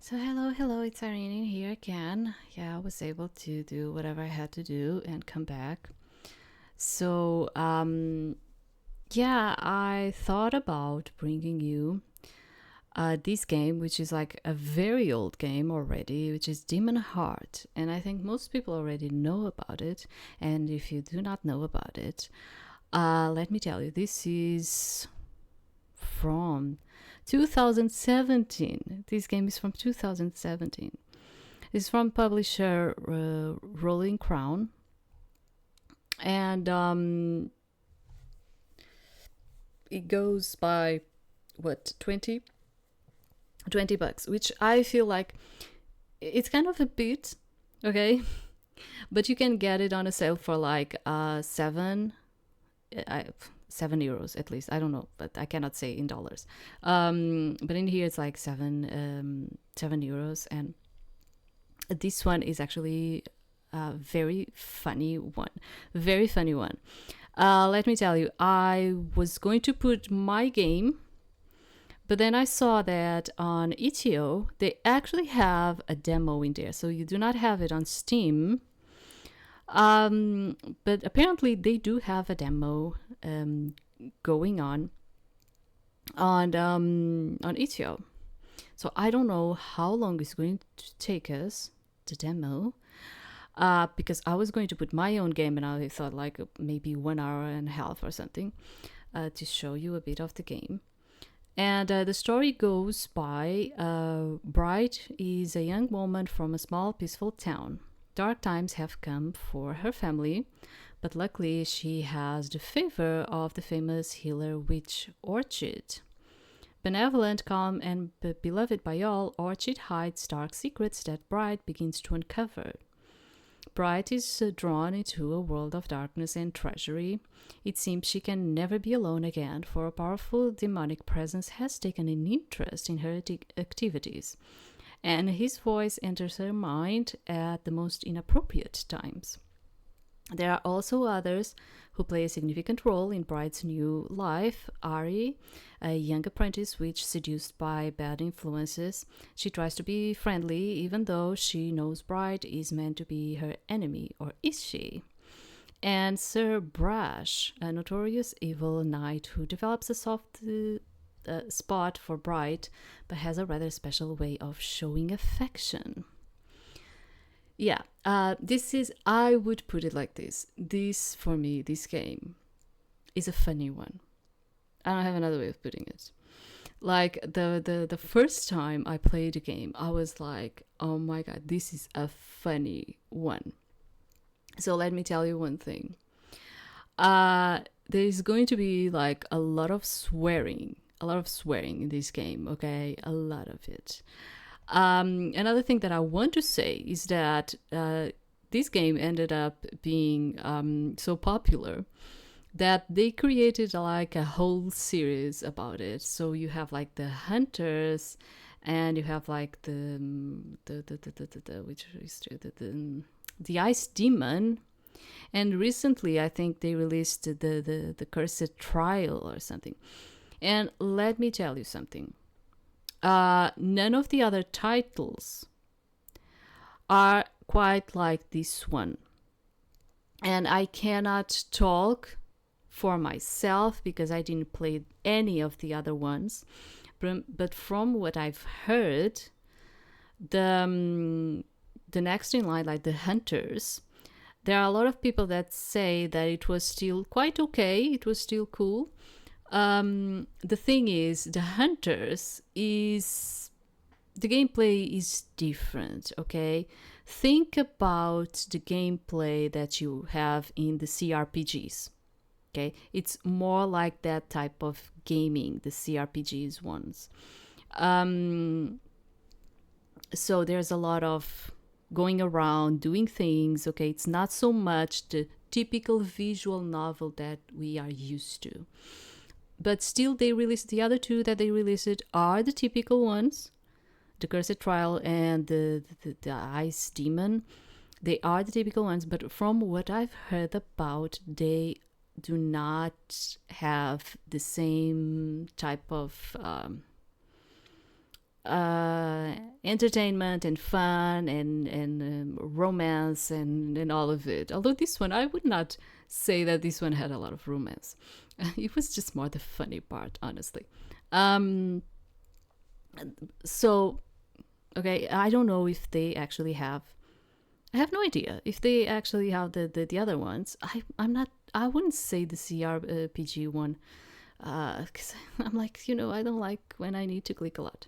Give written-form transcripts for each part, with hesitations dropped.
So hello, it's Irene here again. Yeah, I was able to do whatever I had to do and come back. So, yeah, I thought about bringing you this game, which is like a very old game already, which is Demonheart. And I think most people already know about it. And if you do not know about it, let me tell you, this is from 2017. This game is from 2017. It's from publisher Rolling Crown, and it goes by what 20 bucks, which I feel like it's kind of a bit okay, but you can get it on a sale for like 7 euros at least. I don't know, but I cannot say in dollars. But in here it's like 7 euros, and this one is actually a very funny one. Very funny one. Let me tell you, I was going to put my game, but then I saw that on itch.io they actually have a demo in there, so you do not have it on Steam. But apparently they do have a demo going on itch.io. So I don't know how long it's going to take us, the demo, because I was going to put my own game, and I thought like maybe 1 hour and a half or something to show you a bit of the game. And the story goes by Bright is a young woman from a small peaceful town. Dark times have come for her family, but luckily she has the favor of the famous healer witch Orchid. Benevolent, calm, and beloved by all, Orchid hides dark secrets that Bright begins to uncover. Bright is drawn into a world of darkness and treachery. It seems she can never be alone again, for a powerful demonic presence has taken an interest in her activities, and his voice enters her mind at the most inappropriate times. There are also others who play a significant role in Bright's new life. Ari, a young apprentice which seduced by bad influences. She tries to be friendly even though she knows Bright is meant to be her enemy, or is she? And Sir Brash, a notorious evil knight who develops a soft spot for Bright but has a rather special way of showing affection. Yeah, this is, I would put it like this. This, for me, this game is a funny one. I don't have another way of putting it. Like, the first time I played the game, I was like, oh my god, this is a funny one. So let me tell you one thing. There's going to be like a lot of swearing in this game, okay? A lot of it. Another thing that I want to say is that this game ended up being so popular that they created like a whole series about it. So you have like the hunters, and you have like the ice demon, and recently I think they released the cursed trial or something. And let me tell you something. None of the other titles are quite like this one. And I cannot talk for myself because I didn't play any of the other ones. But from what I've heard, the next in line, like the hunters, there are a lot of people that say that it was still quite okay. It was still cool. The thing is, the hunters is, the gameplay is different, okay? Think about the gameplay that you have in the CRPGs, okay? It's more like that type of gaming, the CRPGs ones. So there's a lot of going around, doing things, okay? It's not so much the typical visual novel that we are used to. But still, they released, the other two that they released are the typical ones, the Cursed Trial and the Ice Demon. They are the typical ones, but from what I've heard about, they do not have the same type of entertainment and fun and romance and all of it. Although this one, I would not say that this one had a lot of romance. It was just more the funny part, honestly. Um, so, okay, I don't know if they actually have. I have no idea if they actually have the other ones. I'm not. I wouldn't say the CRPG one, because I'm like, I don't like when I need to click a lot.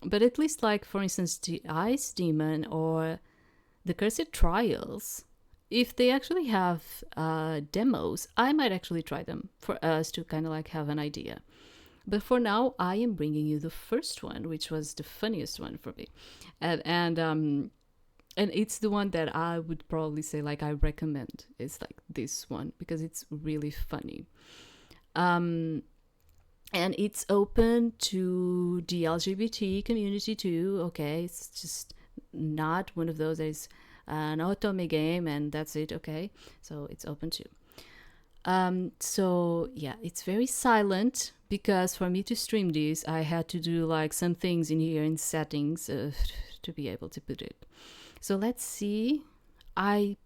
But at least, like, for instance, the Ice Demon or the Cursed Trials, if they actually have demos, I might actually try them for us to kind of like have an idea. But for now, I am bringing you the first one, which was the funniest one for me, and it's the one that I would probably say like I recommend. It's like this one because it's really funny. And it's open to the LGBT community too. Okay, it's just not one of those that is an otome game and that's it. Okay, so it's open too. So yeah, it's very silent because for me to stream this, I had to do like some things in here in settings to be able to put it. So let's see. I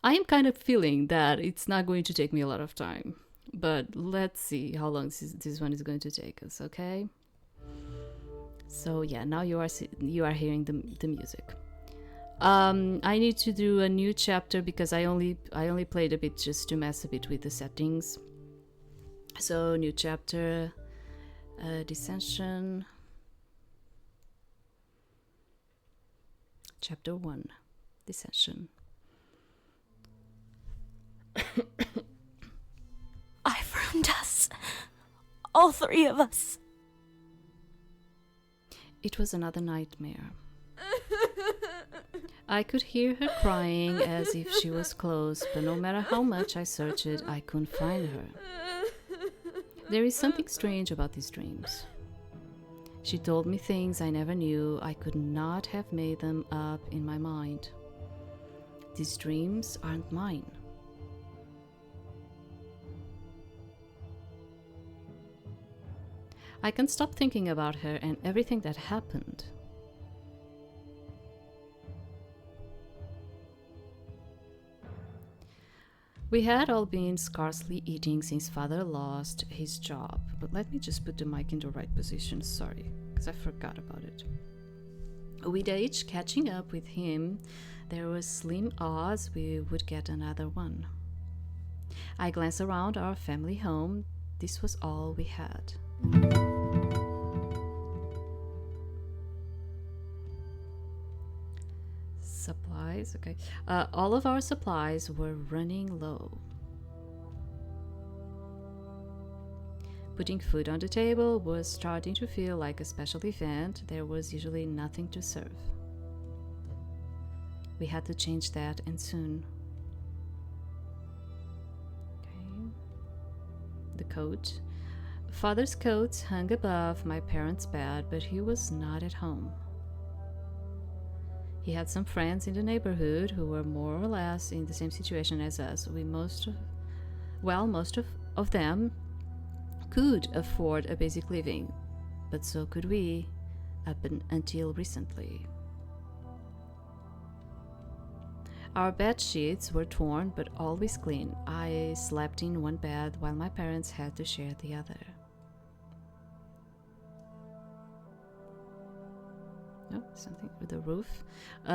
am kind of feeling that it's not going to take me a lot of time, but let's see how long this one is going to take us. Okay. So yeah, now you are hearing the music. I need to do a new chapter because I only played a bit just to mess a bit with the settings. So new chapter, Dissension, chapter 1, Dissension. I've ruined us, all three of us. It was another nightmare. I could hear her crying as if she was close, but no matter how much I searched, I couldn't find her. There is something strange about these dreams. She told me things I never knew. I could not have made them up in my mind. These dreams aren't mine. I can't stop thinking about her and everything that happened. We had all been scarcely eating since father lost his job. But let me just put the mic in the right position, sorry, because I forgot about it. With age catching up with him, there was slim odds we would get another one. I glanced around our family home. This was all we had. Supplies, okay. All of our supplies were running low. Putting food on the table was starting to feel like a special event. There was usually nothing to serve. We had to change that, and soon. Okay. The coat. Father's coat hung above my parents' bed, but he was not at home. He had some friends in the neighborhood who were more or less in the same situation as us. Most of them could afford a basic living, but so could we, until recently. Our bed sheets were torn but always clean. I slept in one bed while my parents had to share the other. No, something with the roof.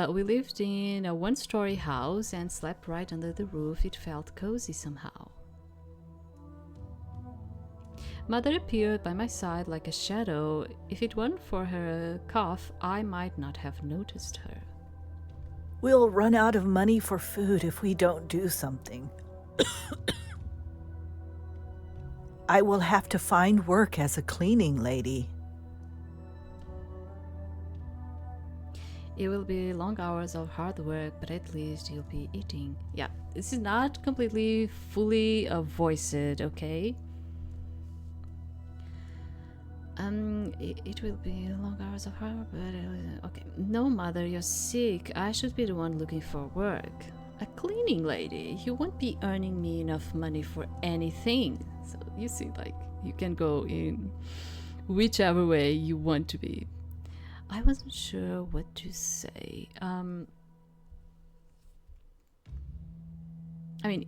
We lived in a one-story house and slept right under the roof. It felt cozy somehow. Mother appeared by my side like a shadow. If it weren't for her cough, I might not have noticed her. We'll run out of money for food if we don't do something. I will have to find work as a cleaning lady. It will be long hours of hard work, but at least you'll be eating. Yeah, this is not completely fully voiced, okay? It will be long hours of hard work, but okay. No, mother, you're sick. I should be the one looking for work. A cleaning lady. You won't be earning me enough money for anything. So you see, like, you can go in whichever way you want to be. I wasn't sure what to say. I mean,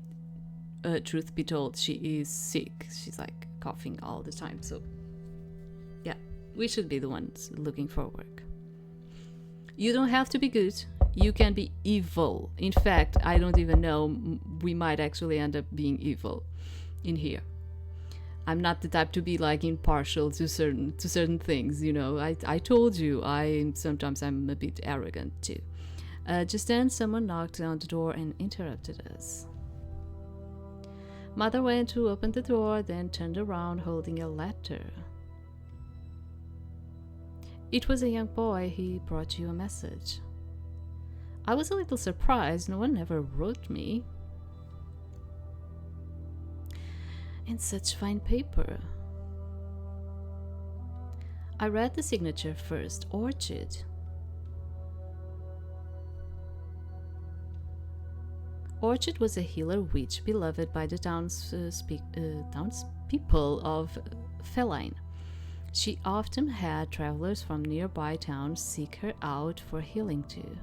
truth be told, she is sick. She's like coughing all the time. So, yeah, we should be the ones looking for work. You don't have to be good. You can be evil. In fact, I don't even know. We might actually end up being evil in here. I'm not the type to be like impartial to certain things, you know. I told you sometimes I'm a bit arrogant too. Just then someone knocked on the door and interrupted us. Mother went to open the door, then turned around holding a letter. It was a young boy. He brought you a message. I was a little surprised. No one ever wrote me. In such fine paper. I read the signature first. Orchid. Orchid was a healer witch beloved by the townspeople of Feline. She often had travelers from nearby towns seek her out for healing too.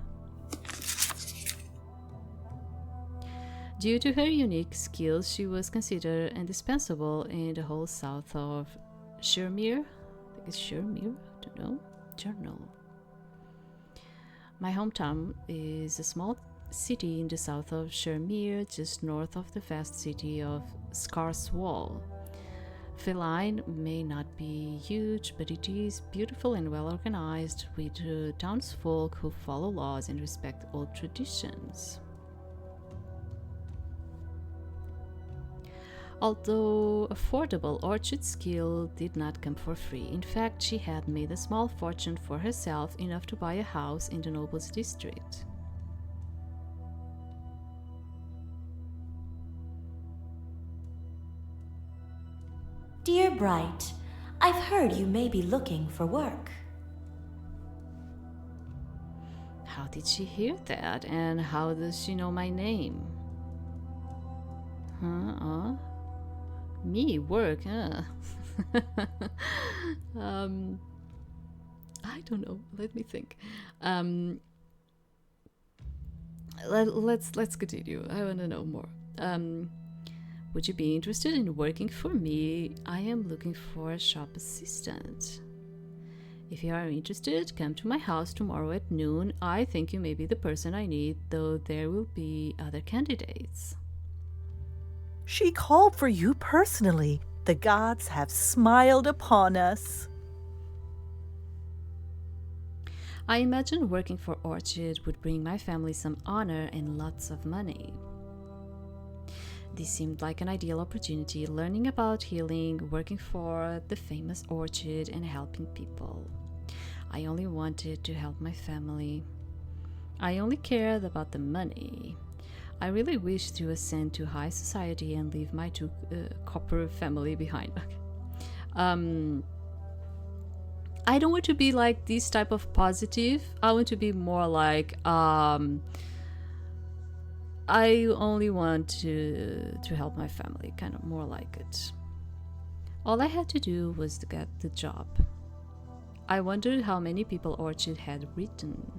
Due to her unique skills, she was considered indispensable in the whole south of Shermere. I think it's Shermere? I don't know. Journal. My hometown is a small city in the south of Shermere, just north of the vast city of Scarswall. Feline may not be huge, but it is beautiful and well organized, with townsfolk who follow laws and respect old traditions. Although affordable, Orchid's skill did not come for free. In fact, she had made a small fortune for herself, enough to buy a house in the nobles district. Dear Bright, I've heard you may be looking for work. How did she hear that? And how does she know my name? Me, work, huh? I don't know. Let me think. Let's continue. I want to know more. Would you be interested in working for me? I am looking for a shop assistant. If you are interested, come to my house tomorrow at noon. I think you may be the person I need, though there will be other candidates. She called for you personally. The gods have smiled upon us. I imagine working for Orchid would bring my family some honor and lots of money. This seemed like an ideal opportunity, learning about healing, working for the famous Orchid, and helping people. I only wanted to help my family. I only cared about the money. I really wished to ascend to high society and leave my two copper family behind. I don't want to be like this type of positive. I want to be more like I only want to help my family, kind of more like it. All I had to do was to get the job. I wondered how many people Orchid had written.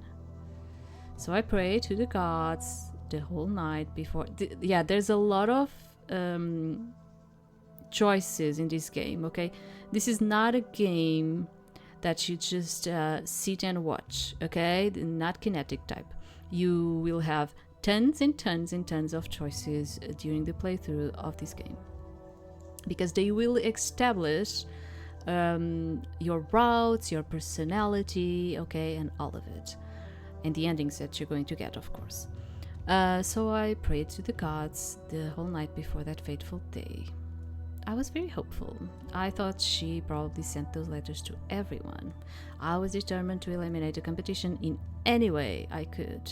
So I prayed to the gods the whole night before. There's a lot of choices in this game, okay? This is not a game that you just sit and watch, okay? Not kinetic type. You will have tons and tons and tons of choices during the playthrough of this game, because they will establish your routes, your personality, okay, and all of it, and the endings that you're going to get, of course. So I prayed to the gods the whole night before that fateful day. I was very hopeful. I thought she probably sent those letters to everyone. I was determined to eliminate the competition in any way I could.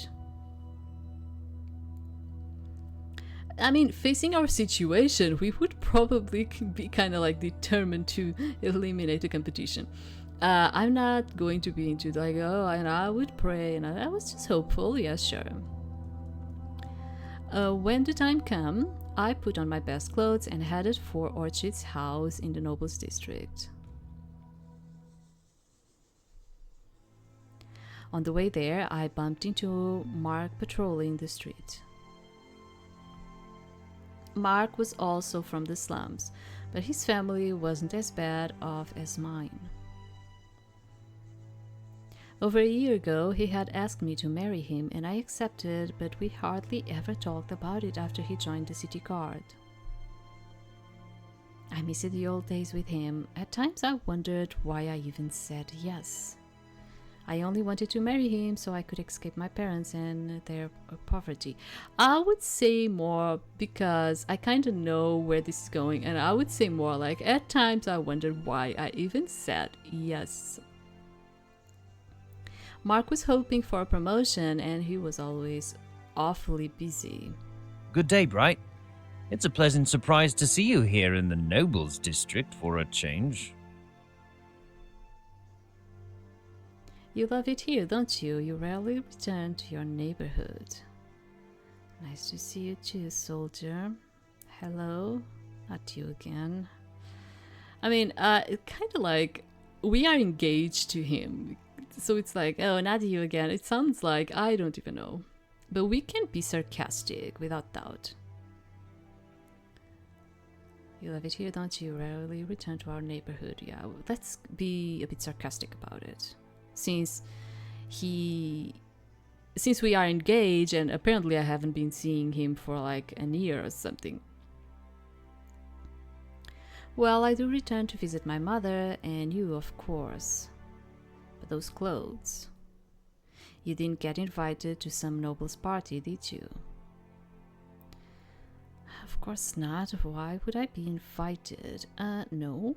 I mean, facing our situation, we would probably be kind of like determined to eliminate the competition. I'm not going to be into like, oh, and I would pray, and I was just hopeful. Yeah, sure. When the time came, I put on my best clothes and headed for Orchid's house in the Nobles district. On the way there, I bumped into Mark patrolling the street. Mark was also from the slums, but his family wasn't as bad off as mine. Over a year ago, he had asked me to marry him, and I accepted, but we hardly ever talked about it after he joined the city guard. I missed the old days with him. At times I wondered why I even said yes. I only wanted to marry him so I could escape my parents and their poverty. I would say more because I kind of know where this is going, and I would say more like at times I wondered why I even said yes. Mark was hoping for a promotion and he was always awfully busy. Good day, Bright. It's a pleasant surprise to see you here in the Nobles District for a change. You love it here, don't you? You rarely return to your neighborhood. Nice to see you too, soldier. Hello? Not you again. I mean, it's kind of like we are engaged to him. So it's like, oh, not you again. It sounds like I don't even know. But we can be sarcastic, without doubt. You love it here, don't you? Rarely return to our neighborhood. Yeah, let's be a bit sarcastic about it. Since we are engaged and apparently I haven't been seeing him for like a year or something. Well, I do return to visit my mother and you, of course. But those clothes. You didn't get invited to some noble's party, did you? Of course not. Why would I be invited? No.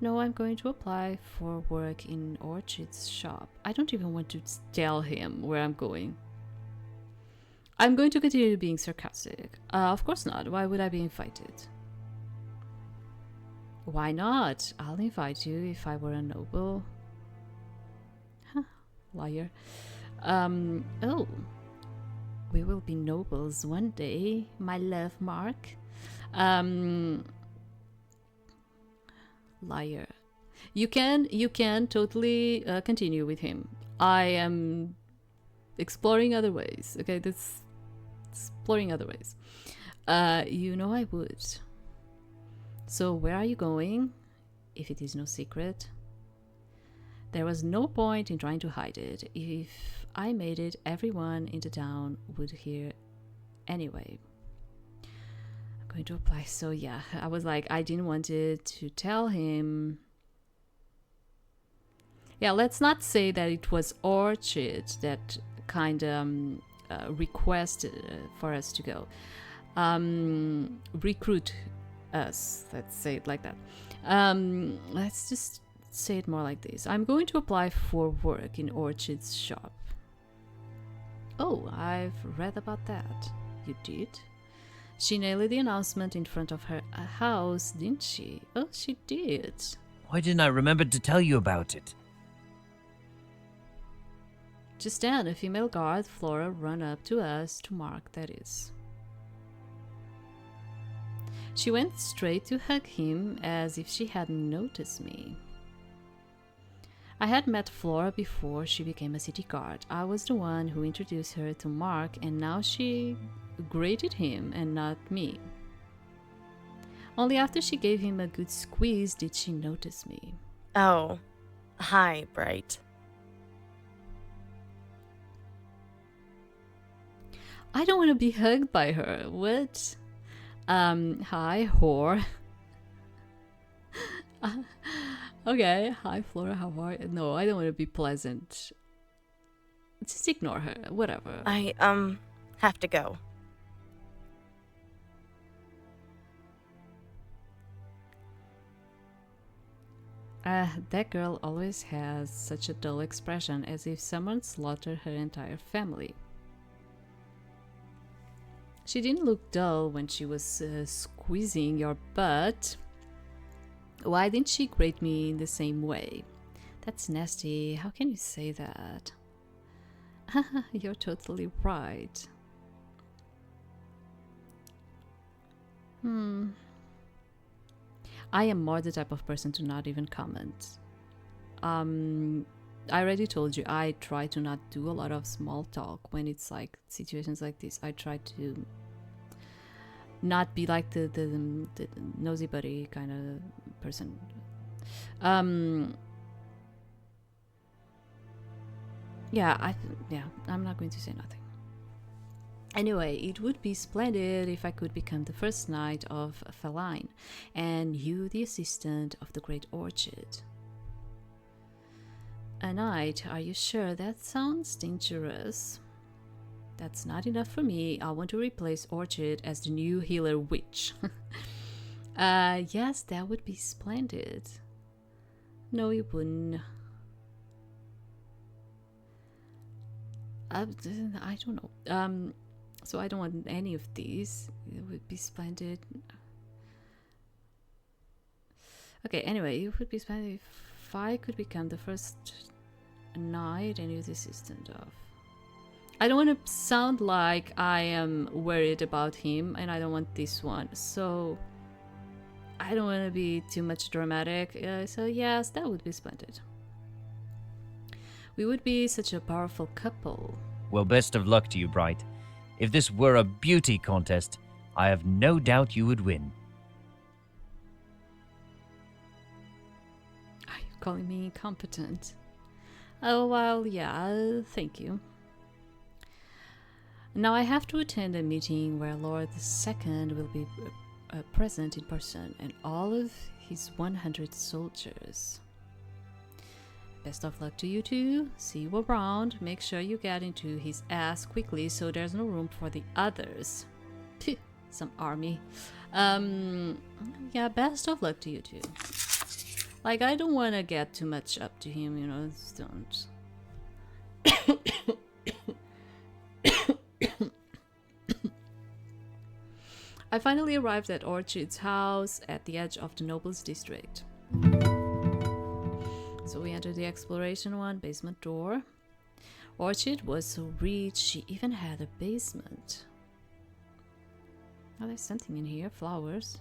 No, I'm going to apply for work in Orchid's shop. I don't even want to tell him where I'm going. I'm going to continue being sarcastic. Of course not. Why would I be invited? Why not? I'll invite you if I were a noble. Huh, liar. Oh. We will be nobles one day, my love, Mark. Liar. You can totally continue with him. I am exploring other ways. Okay, that's exploring other ways. You know I would. So where are you going? If it is no secret. There was no point in trying to hide it. If I made it, everyone in the town would hear anyway. I'm going to apply. So yeah, I was like, I didn't want it to tell him. Yeah, let's not say that it was Orchid that kind of requested for us to go. Recruit us. Let's say it like that. Let's just say it more like this. I'm going to apply for work in Orchid's shop. Oh, I've read about that. You did? She nailed the announcement in front of her house, didn't she? Oh, she did. Why didn't I remember to tell you about it? Just then, a female guard, Flora, ran up to us, to Mark, that is. She went straight to hug him as if she hadn't noticed me. I had met Flora before she became a city guard. I was the one who introduced her to Mark, and now she greeted him and not me. Only after she gave him a good squeeze did she notice me. Oh, hi, Bright. I don't want to be hugged by her. What? Hi, whore. Okay, hi Flora, how are you? No, I don't want to be pleasant. Just ignore her, whatever. I, have to go. That girl always has such a dull expression, as if someone slaughtered her entire family. She didn't look dull when she was squeezing your butt. Why didn't she grate me in the same way? That's nasty. How can you say that? You're totally right. I am more the type of person to not even comment. I already told you I try to not do a lot of small talk when it's like situations like this. I try to not be like the nosy buddy kind of person. Yeah, I'm not going to say nothing. Anyway, it would be splendid if I could become the first knight of Feline, and you the assistant of the great Orchid. A knight, are you sure? That sounds dangerous. That's not enough for me. I want to replace Orchid as the new healer witch. Yes, that would be splendid. No, you wouldn't. I don't know. So I don't want any of these. It would be splendid. Okay, anyway, it would be splendid if I could become the first knight and you the assistant of. I don't want to sound like I am worried about him, and I don't want this one. So I don't want to be too much dramatic. So yes, that would be splendid. We would be such a powerful couple. Well, best of luck to you, Bright. If this were a beauty contest, I have no doubt you would win. Are you calling me incompetent? Oh, well, yeah, thank you. Now I have to attend a meeting where Lord II will be present in person and all of his 100 soldiers. Best of luck to you two. See you around. Make sure you get into his ass quickly so there's no room for the others. Phew, some army. Yeah, best of luck to you two. Like, I don't want to get too much up to him, you know, don't. I finally arrived at Orchid's house at the edge of the Nobles district. So we entered the exploration one, basement door. Orchid was so rich, she even had a basement. Oh, there's something in here, flowers.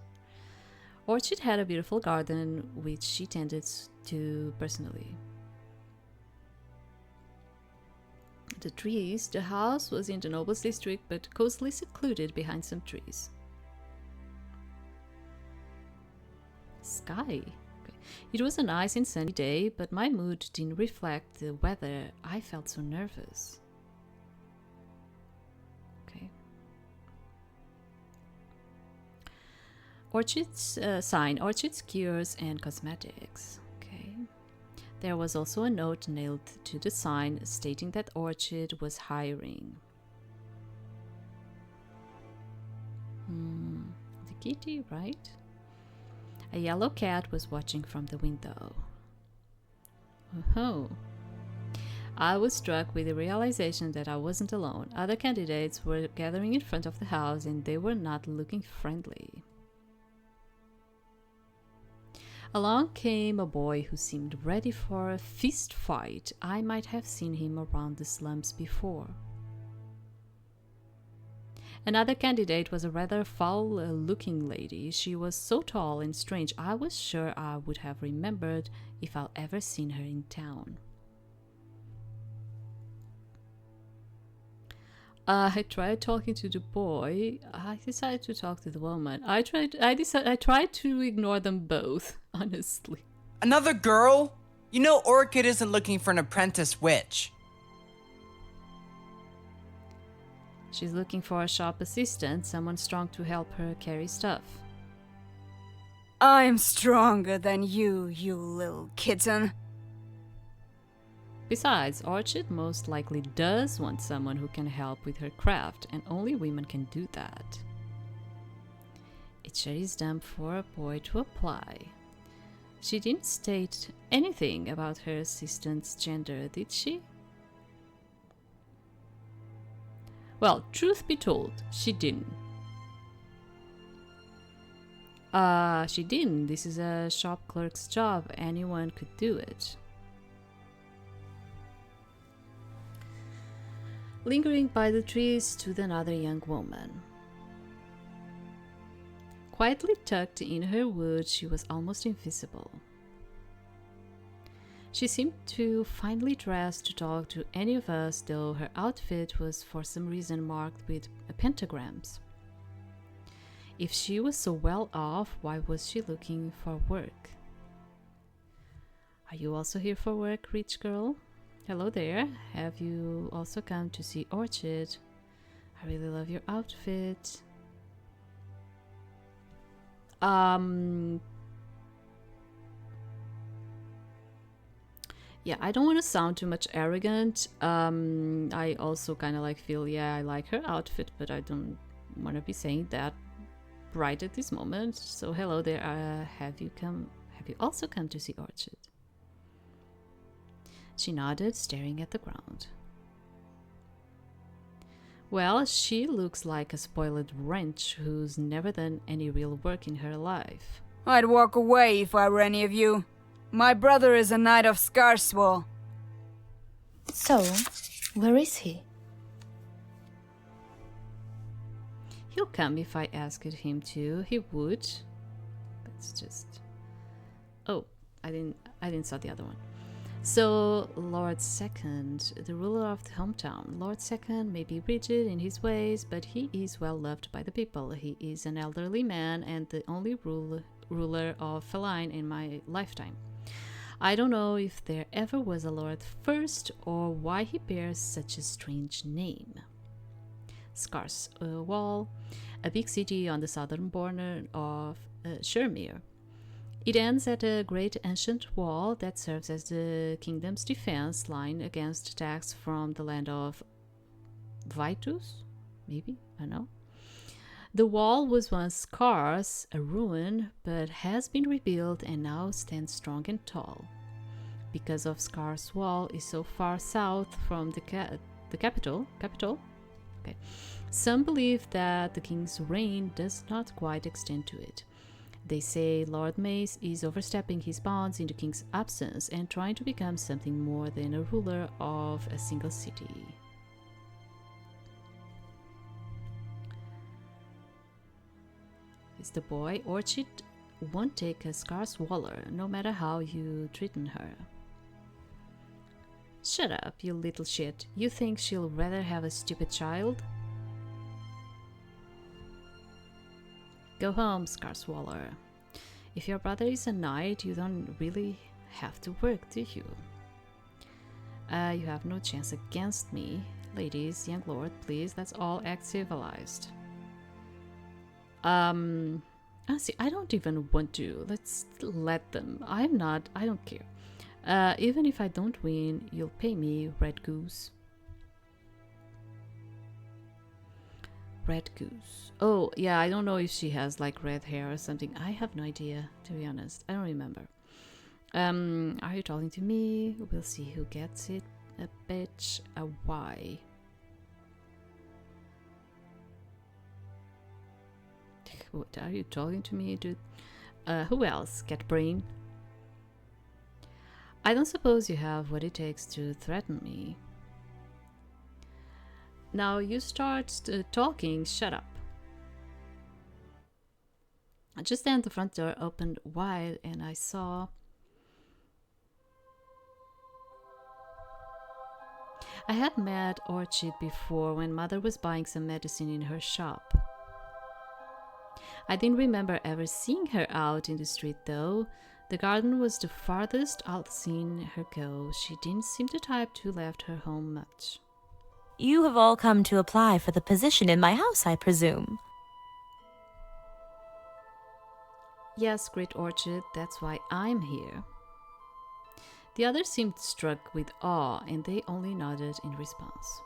Orchid had a beautiful garden, which she tended to personally. The trees, the house was in the Nobles district, but cozily secluded behind some trees. Sky. It was a nice and sunny day, but my mood didn't reflect the weather. I felt so nervous. Okay. Orchid's sign, Orchid's Cures and Cosmetics. Okay. There was also a note nailed to the sign stating that Orchid was hiring. The kitty, right? A yellow cat was watching from the window. Oh. I was struck with the realization that I wasn't alone. Other candidates were gathering in front of the house and they were not looking friendly. Along came a boy who seemed ready for a fist fight. I might have seen him around the slums before. Another candidate was a rather foul-looking lady. She was so tall and strange, I was sure I would have remembered if I'd ever seen her in town. I tried talking to the boy. I decided to talk to the woman. I tried to ignore them both, honestly. Another girl? You know Orchid isn't looking for an apprentice witch. She's looking for a shop assistant, someone strong to help her carry stuff. I'm stronger than you, you little kitten. Besides, Orchid most likely does want someone who can help with her craft, and only women can do that. It sure is dumb for a boy to apply. She didn't state anything about her assistant's gender, did she? Well, truth be told, she didn't. She didn't. This is a shop clerk's job. Anyone could do it. Lingering by the trees stood another young woman. Quietly tucked in her wood, she was almost invisible. She seemed too finely dressed to talk to any of us, though her outfit was for some reason marked with pentagrams. If she was so well off, why was she looking for work? Are you also here for work, rich girl? Hello there. Have you also come to see Orchid? I really love your outfit. Yeah, I don't want to sound too much arrogant. I also kind of like feel, yeah, I like her outfit, but I don't want to be saying that right at this moment. So hello there. Have you also come to see Orchid? She nodded, staring at the ground. Well, she looks like a spoiled wench who's never done any real work in her life. I'd walk away if I were any of you. My brother is a knight of Scarswell. So, where is he? He'll come if I asked him to. He would. Let's just... Oh, I didn't saw the other one. So, Lord Second, the ruler of the hometown. Lord Second may be rigid in his ways, but he is well loved by the people. He is an elderly man and the only ruler of Feline in my lifetime. I don't know if there ever was a Lord First or why he bears such a strange name. Scarswell, a big city on the southern border of Shermere. It ends at a great ancient wall that serves as the kingdom's defense line against attacks from the land of Vitus? Maybe? I don't know. The wall was once scarce, a ruin, but has been rebuilt and now stands strong and tall. Because of Scarswell is so far south from the capital? Okay. Some believe that the king's reign does not quite extend to it. They say Lord Mace is overstepping his bounds in the king's absence and trying to become something more than a ruler of a single city. Is the boy. Orchid won't take a Scarswaller, no matter how you threaten her. Shut up, you little shit. You think she'll rather have a stupid child? Go home, Scarswaller. If your brother is a knight, you don't really have to work, do you? You have no chance against me. Ladies, young lord, please, let's all act civilized. See, I don't even want to. Let's let them. I don't care. Even if I don't win, you'll pay me, Red Goose. Red Goose. Oh, yeah, I don't know if she has like red hair or something. I have no idea, to be honest. I don't remember. Are you talking to me? We'll see who gets it. A bitch, a why. What are you talking to me, dude? Who else? Cat brain? I don't suppose you have what it takes to threaten me. Now you start talking, shut up. Just then the front door opened wide and I saw... I had met Orchid before when Mother was buying some medicine in her shop. I didn't remember ever seeing her out in the street though. The garden was the farthest I'd seen her go. She didn't seem the type who left her home much. You have all come to apply for the position in my house, I presume. Yes, Great Orchid, that's why I'm here. The others seemed struck with awe, and they only nodded in response.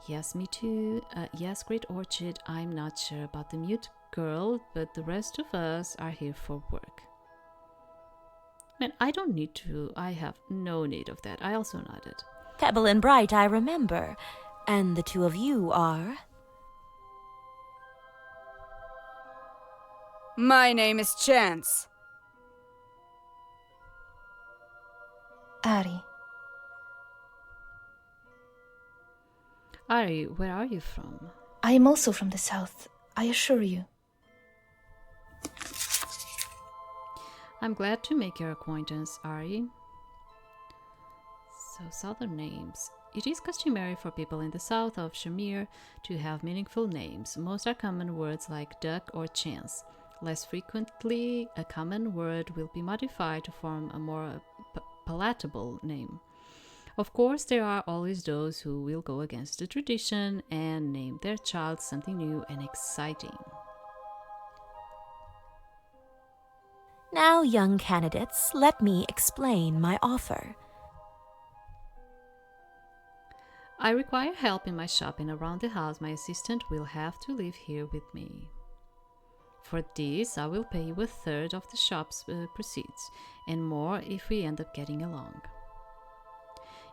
Yes, me too. Yes, Great Orchid, I'm not sure about the mute girl, but the rest of us are here for work. Man, I don't need to. I have no need of that. I also nodded. Pebble and Bright, I remember. And the two of you are... My name is Chance. Ari. Ari, where are you from? I am also from the south, I assure you. I'm glad to make your acquaintance, Ari. So, southern names. It is customary for people in the south of Shamir to have meaningful names. Most are common words like duck or chance. Less frequently, a common word will be modified to form a more palatable name. Of course, there are always those who will go against the tradition and name their child something new and exciting. Now, young candidates, let me explain my offer. I require help in my shop and around the house. My assistant will have to live here with me. For this, I will pay you a third of the shop's proceeds, and more if we end up getting along.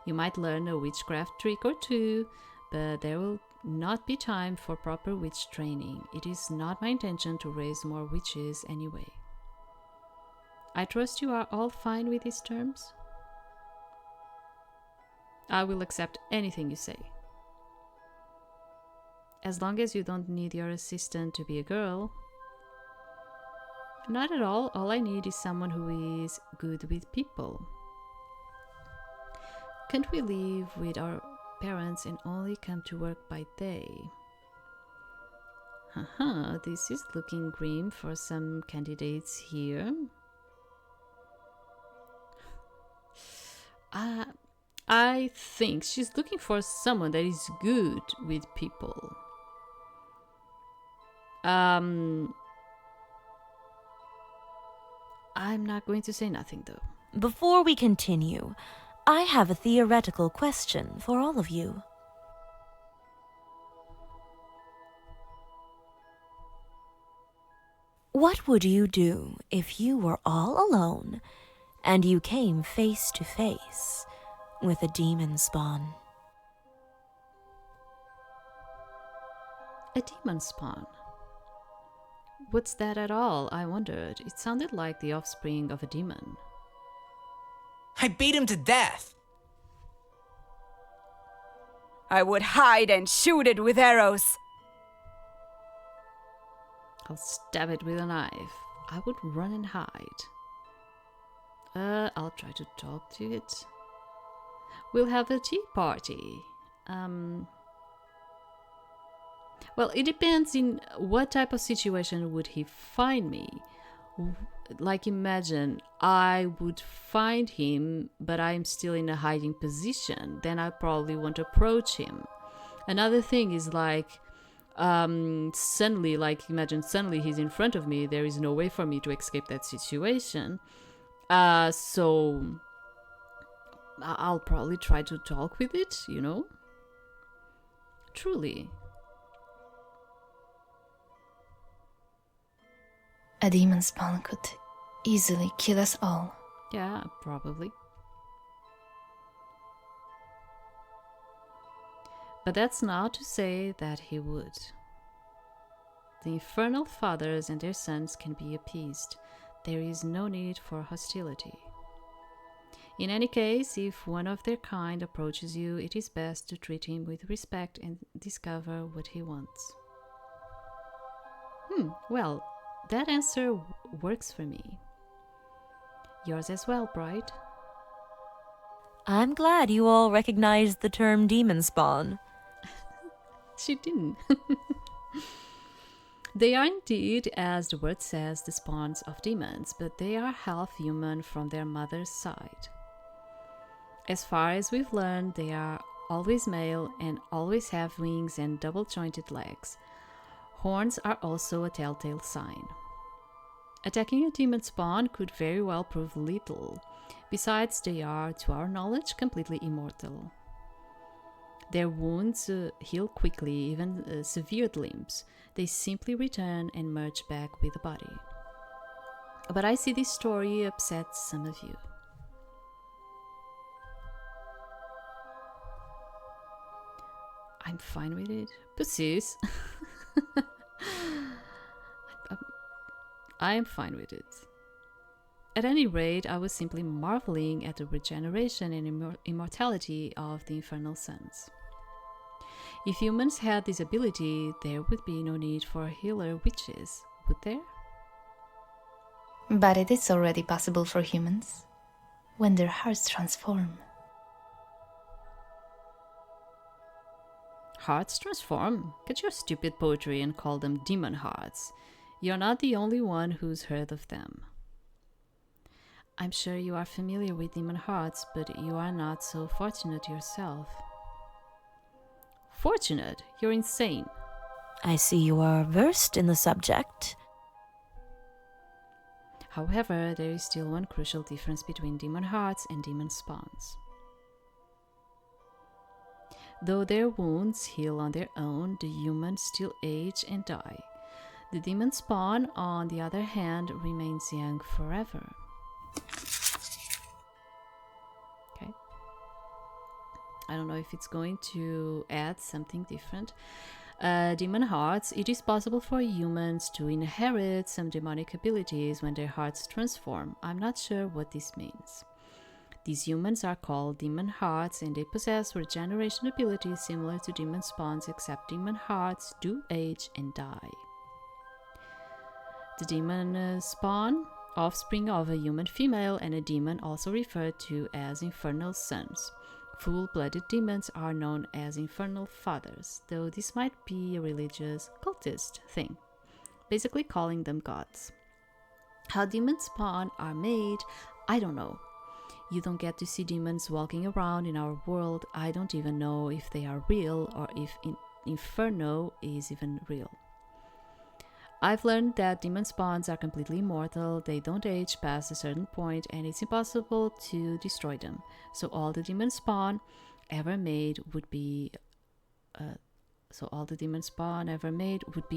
You might learn a witchcraft trick or two, but there will not be time for proper witch training. It is not my intention to raise more witches anyway. I trust you are all fine with these terms? I will accept anything you say. As long as you don't need your assistant to be a girl. Not at all. All I need is someone who is good with people. Can't we live with our parents and only come to work by day? Haha, this is looking grim for some candidates here. I think she's looking for someone that is good with people. I'm not going to say nothing though. Before we continue, I have a theoretical question for all of you. What would you do if you were all alone and you came face to face with a demon spawn? A demon spawn? What's that at all? I wondered. It sounded like the offspring of a demon. I beat him to death. I would hide and shoot it with arrows. I'll stab it with a knife. I would run and hide. I'll try to talk to it. We'll have a tea party. Well, it depends in what type of situation would he find me. Like, imagine I would find him, but I'm still in a hiding position. Then I probably won't approach him. Another thing is like, suddenly, like, imagine suddenly he's in front of me. There is no way for me to escape that situation. So I'll probably try to talk with it, you know? Truly. A demon spawn could easily kill us all. Yeah, probably. But that's not to say that he would. The infernal fathers and their sons can be appeased. There is no need for hostility. In any case, if one of their kind approaches you, it is best to treat him with respect and discover what he wants. Well, that answer works for me. Yours as well, Bright. I'm glad you all recognized the term demon spawn. She didn't. They are indeed, as the word says, the spawns of demons, but they are half human from their mother's side. As far as we've learned, they are always male and always have wings and double-jointed legs. Horns are also a telltale sign. Attacking a demon spawn could very well prove lethal. Besides, they are, to our knowledge, completely immortal. Their wounds heal quickly, even severed limbs. They simply return and merge back with the body. But I see this story upsets some of you. I'm fine with it. Pussies. I am fine with it. At any rate, I was simply marveling at the regeneration and immortality of the infernal sons. If humans had this ability, there would be no need for healer witches, would there? But it is already possible for humans when their hearts transform. Hearts transform? Cut your stupid poetry and call them demon hearts. You're not the only one who's heard of them. I'm sure you are familiar with demon hearts, but you are not so fortunate yourself. Fortunate? You're insane. I see you are versed in the subject. However, there is still one crucial difference between demon hearts and demon spawns. Though their wounds heal on their own, the humans still age and die. The demon spawn, on the other hand, remains young forever. Okay. I don't know if it's going to add something different. Demon hearts, it is possible for humans to inherit some demonic abilities when their hearts transform. I'm not sure what this means. These humans are called demon hearts and they possess regeneration abilities similar to demon spawns, except demon hearts do age and die. The demon spawn, offspring of a human female and a demon, also referred to as infernal sons. Full-blooded demons are known as infernal fathers, though this might be a religious cultist thing, basically calling them gods. How demons spawn are made, I don't know. You don't get to see demons walking around in our world. I don't even know if they are real or if Inferno is even real. I've learned that demon spawns are completely immortal, they don't age past a certain point, and it's impossible to destroy them. So all the demon spawn ever made would be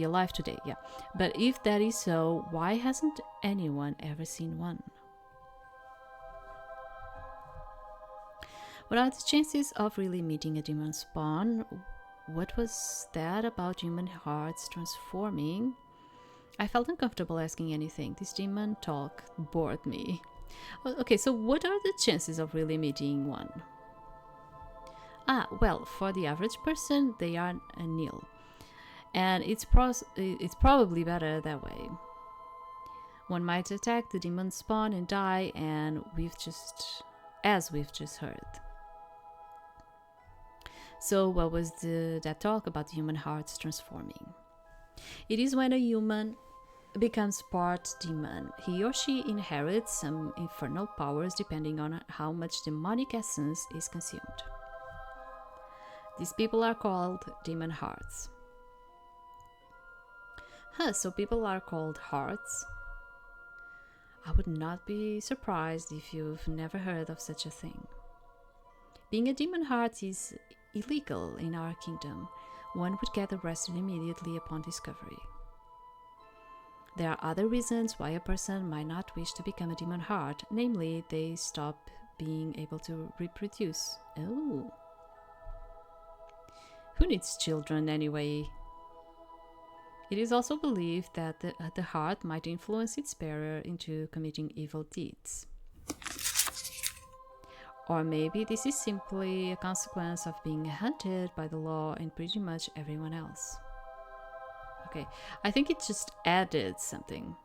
alive today, yeah. But if that is so, why hasn't anyone ever seen one? What are the chances of really meeting a demon spawn? What was that about human hearts transforming? I felt uncomfortable asking anything. This demon talk bored me. Okay, so what are the chances of really meeting one? Well, for the average person, they are nil. And it's probably better that way. One might attack the demon spawn and die, and as we've just heard. So what was that talk about human hearts transforming? It is when a human becomes part demon. He or she inherits some infernal powers depending on how much demonic essence is consumed. These people are called demon hearts. So people are called hearts? I would not be surprised if you've never heard of such a thing. Being a demon heart is illegal in our kingdom. One would get arrested immediately upon discovery. There are other reasons why a person might not wish to become a demon heart, namely, they stop being able to reproduce. Oh. Who needs children anyway? It is also believed that the heart might influence its bearer into committing evil deeds. Or maybe this is simply a consequence of being hunted by the law and pretty much everyone else. Okay, I think it just added something.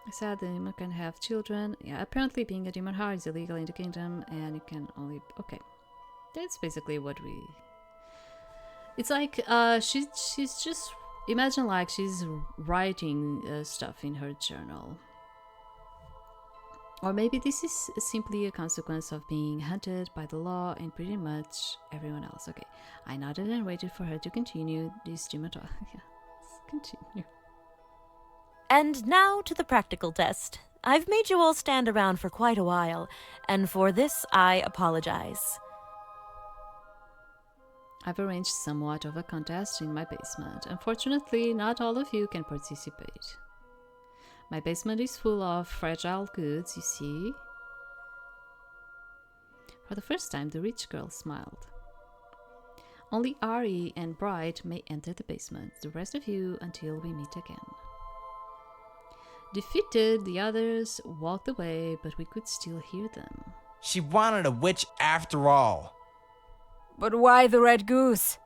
I said the demon can have children. Yeah, apparently being a demon heart is illegal in the kingdom and you can only... Okay, that's basically what we... It's like she's just... Imagine like she's writing stuff in her journal. Or maybe this is simply a consequence of being hunted by the law and pretty much everyone else. Okay, I nodded and waited for her to continue this demon talk. Yeah, let's continue. And now to the practical test. I've made you all stand around for quite a while, and for this I apologize. I've arranged somewhat of a contest in my basement. Unfortunately, not all of you can participate. My basement is full of fragile goods, you see. For the first time, the rich girl smiled. Only Ari and Bright may enter the basement, the rest of you until we meet again. Defeated, the others walked away, but we could still hear them. She wanted a witch after all. But why the red goose?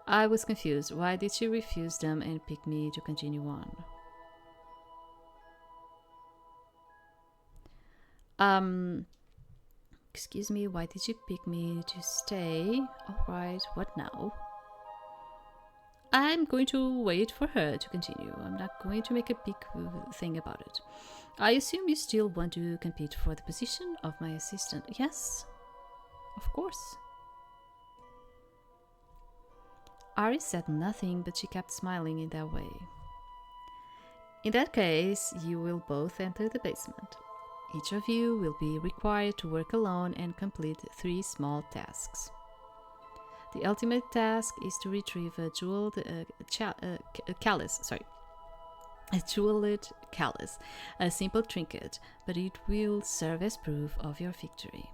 I was confused. Why did she refuse them and pick me to continue on? Excuse me, why did you pick me to stay? Alright, what now? I'm going to wait for her to continue. I'm not going to make a big thing about it. I assume you still want to compete for the position of my assistant. Yes, of course. Ari said nothing, but she kept smiling in that way. In that case, you will both enter the basement. Each of you will be required to work alone and complete 3 small tasks. The ultimate task is to retrieve a jeweled callus. A jeweled callus, a simple trinket, but it will serve as proof of your victory.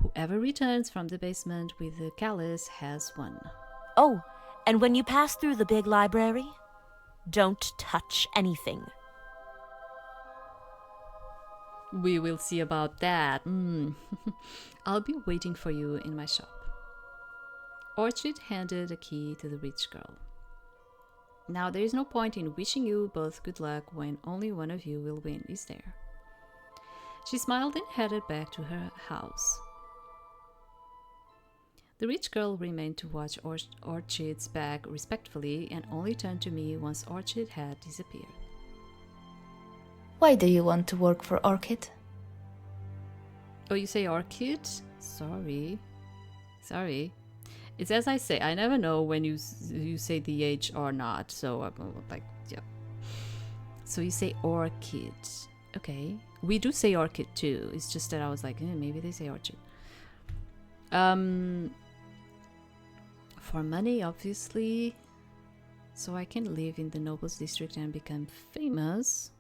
Whoever returns from the basement with the callus has won. Oh, and when you pass through the big library, don't touch anything. We will see about that. I'll be waiting for you in my shop. Orchid handed a key to the rich girl. Now there is no point in wishing you both good luck when only one of you will win, is there? She smiled and headed back to her house. The rich girl remained to watch Orchid's bag respectfully and only turned to me once Orchid had disappeared. Why do you want to work for Orchid? Oh, you say Orchid? Sorry. It's as I say, I never know when you say the H or not, so I'm like, yeah. So you say Orchid. Okay. We do say Orchid too, it's just that I was like, maybe they say Orchid. For money, obviously, so I can live in the nobles district and become famous.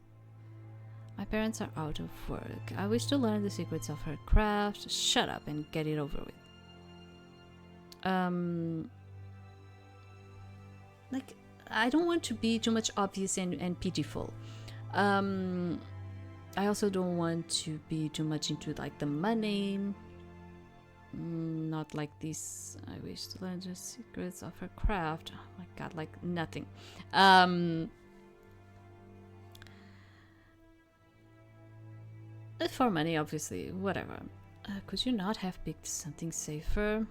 My parents are out of work. I wish to learn the secrets of her craft. Shut up and get it over with. Like, I don't want to be too much obvious and pitiful. I also don't want to be too much into like the money. Not like this. I wish to learn the secrets of her craft. Oh my god, like nothing. For money, obviously, whatever. Could you not have picked something safer?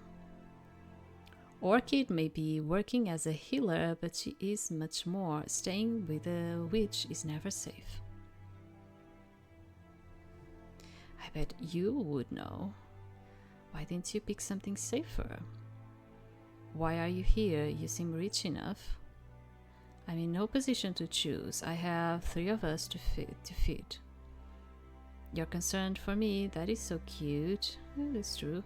Orchid may be working as a healer, but she is much more. Staying with a witch is never safe. I bet you would know. Why didn't you pick something safer? Why are you here? You seem rich enough. I'm in no position to choose. I have 3 of us to feed. You're concerned for me. That is so cute. That's true.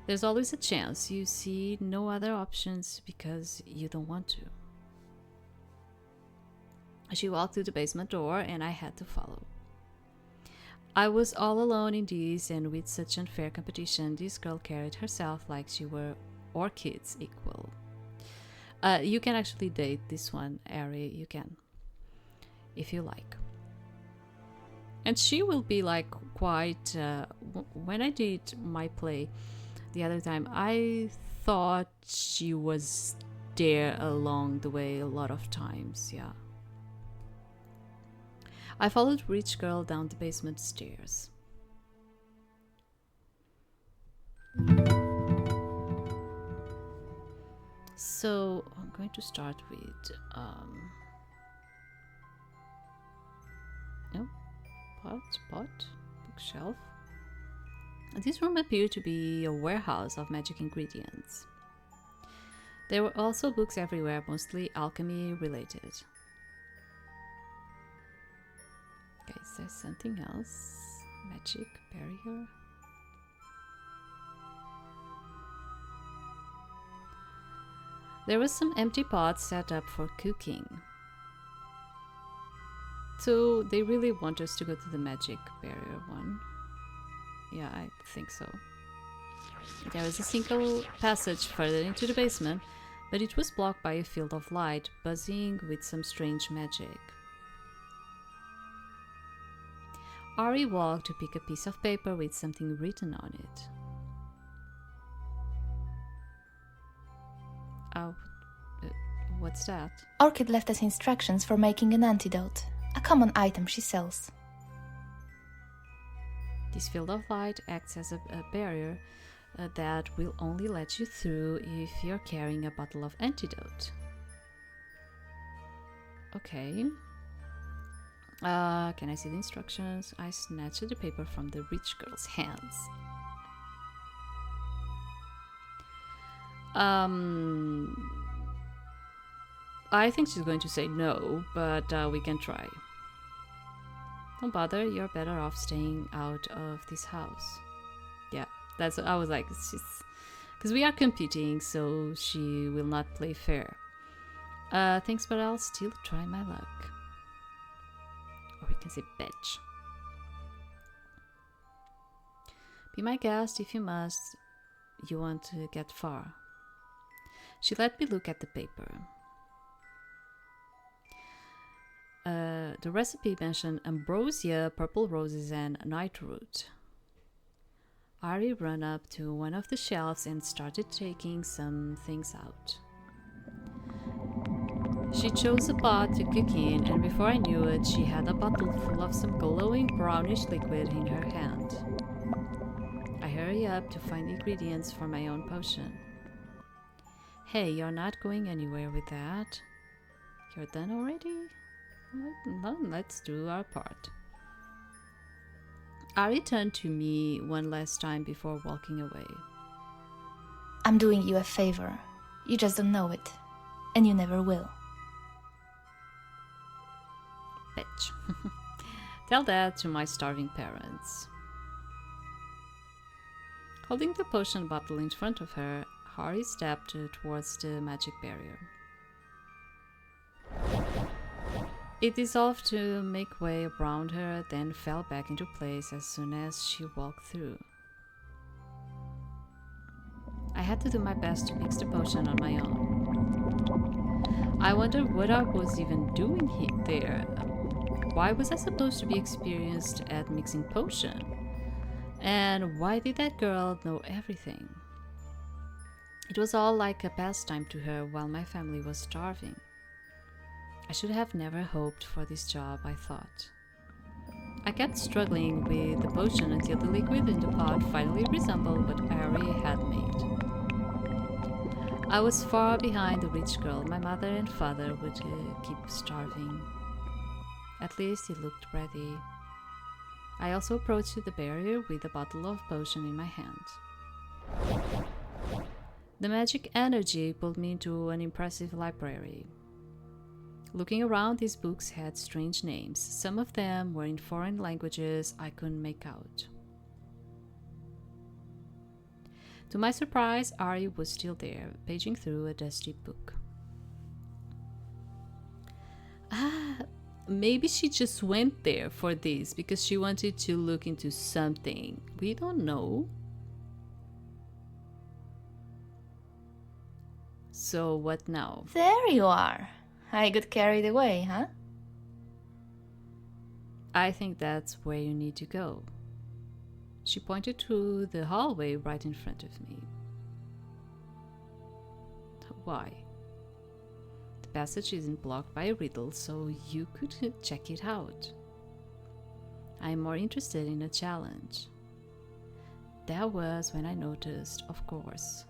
There's always a chance you see no other options because you don't want to. She walked through the basement door and I had to follow. I was all alone in this, and with such unfair competition, this girl carried herself like she were Orchid's equal. You can actually date this one, Ari. You can, if you like. And she will be like quite. When I did my play the other time, I thought she was there along the way a lot of times. Yeah. I followed Rich Girl down the basement stairs. So I'm going to start with bookshelf. This room appeared to be a warehouse of magic ingredients. There were also books everywhere, mostly alchemy related. Okay, is there something else? Magic barrier? There was some empty pots set up for cooking. So they really want us to go to the magic barrier one. Yeah, I think so. There was a single passage further into the basement, but it was blocked by a field of light buzzing with some strange magic. Ari walked to pick a piece of paper with something written on it. Uh, what's that? Orchid left us instructions for making an antidote, a common item she sells. This field of light acts as a barrier that will only let you through if you're carrying a bottle of antidote. Okay. Can I see the instructions? I snatched the paper from the rich girl's hands. I think she's going to say no, but we can try. Don't bother, you're better off staying out of this house. Yeah, that's what I was like. Because we are competing, so she will not play fair. Thanks, but I'll still try my luck. Or we can say bitch. Be my guest if you must. You want to get far. She let me look at the paper. The recipe mentioned ambrosia, purple roses, and nightroot. Ari ran up to one of the shelves and started taking some things out. She chose a pot to cook in, and before I knew it, she had a bottle full of some glowing brownish liquid in her hand. I hurry up to find the ingredients for my own potion. Hey, you're not going anywhere with that. You're done already? Well, let's do our part. Ari turned to me one last time before walking away. I'm doing you a favor. You just don't know it. And you never will. Bitch. Tell that to my starving parents. Holding the potion bottle in front of her, Hari stepped towards the magic barrier. It dissolved to make way around her, then fell back into place as soon as she walked through. I had to do my best to mix the potion on my own. I wondered what I was even doing there. Why was I supposed to be experienced at mixing potion? And why did that girl know everything? It was all like a pastime to her while my family was starving. I should have never hoped for this job, I thought. I kept struggling with the potion until the liquid in the pot finally resembled what Ari had made. I was far behind the rich girl. My mother and father would keep starving. At least it looked ready. I also approached the barrier with a bottle of potion in my hand. The magic energy pulled me into an impressive library. Looking around, these books had strange names. Some of them were in foreign languages I couldn't make out. To my surprise, Ari was still there, paging through a dusty book. Maybe she just went there for this because she wanted to look into something. We don't know. So what now? There you are. I got carried away, huh? I think that's where you need to go. She pointed to the hallway right in front of me. Why? The passage isn't blocked by a riddle, so you could check it out. I'm more interested in a challenge. That was when I noticed, of course.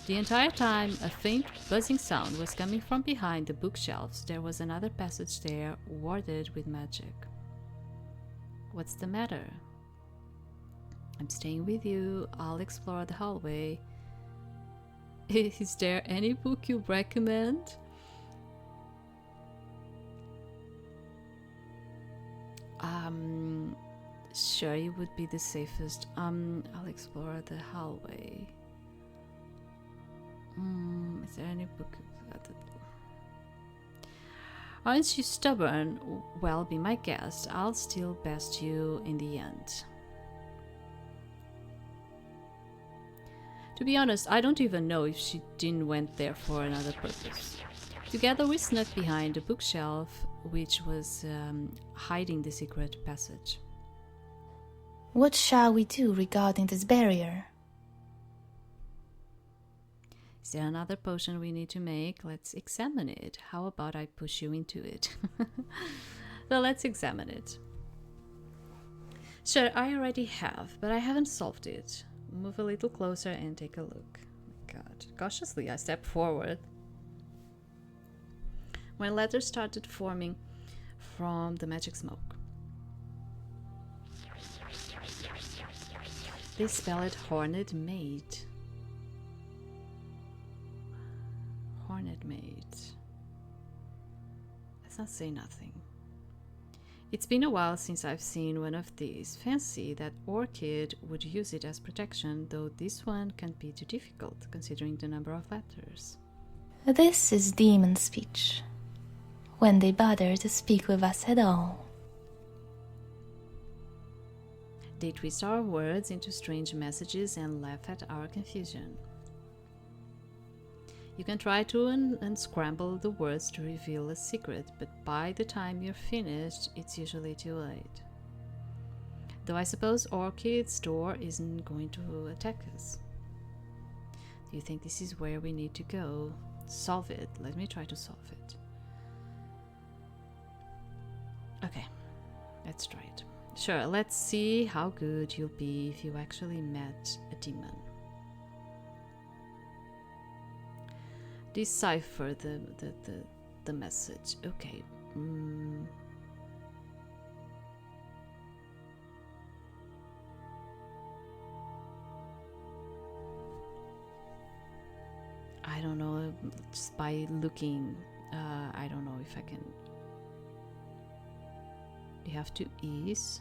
The entire time, a faint buzzing sound was coming from behind the bookshelves. There was another passage there, warded with magic. What's the matter? I'm staying with you. I'll explore the hallway. Is there any book you recommend? Sure, it would be the safest. I'll explore the hallway. Is there any book? Aren't you stubborn? Well, be my guest. I'll still best you in the end. To be honest, I don't even know if she didn't went there for another purpose. Together we snuck behind the bookshelf, which was hiding the secret passage. What shall we do regarding this barrier? Is there another potion we need to make? Let's examine it. How about I push you into it? Well, let's examine it. Sure, I already have, but I haven't solved it. Move a little closer and take a look. God. Cautiously, I step forward. When letters started forming from the magic smoke. They spell it Horned Maid. Horned Maid. Let's not say nothing. It's been a while since I've seen one of these. Fancy that Orchid would use it as protection, though this one can't be too difficult, considering the number of letters. This is demon speech, when they bother to speak with us at all. They twist our words into strange messages and laugh at our confusion. You can try to unscramble the words to reveal a secret, but by the time you're finished, it's usually too late. Though I suppose Orchid's door isn't going to attack us. Do you think this is where we need to go? Solve it. Let me try to solve it. Okay, let's try it. Sure, let's see how good you'll be if you actually met a demon. Decipher the message. Okay. I don't know, just by looking, I don't know if I can. You have to ease.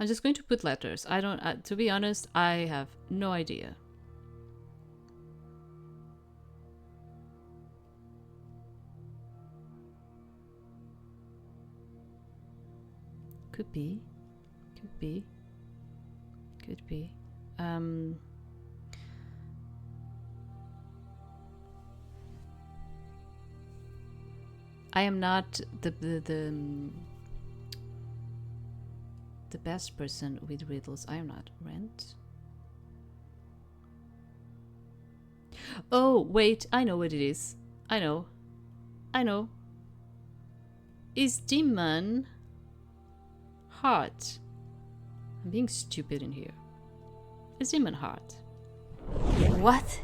I'm just going to put letters. I don't, to be honest, I have no idea. Could be. Could be. Could be. I am not the best person with riddles. I am not. Rent. Oh, wait. I know what it is. I know. Is Demonheart. I'm being stupid in here. It's Demonheart. What?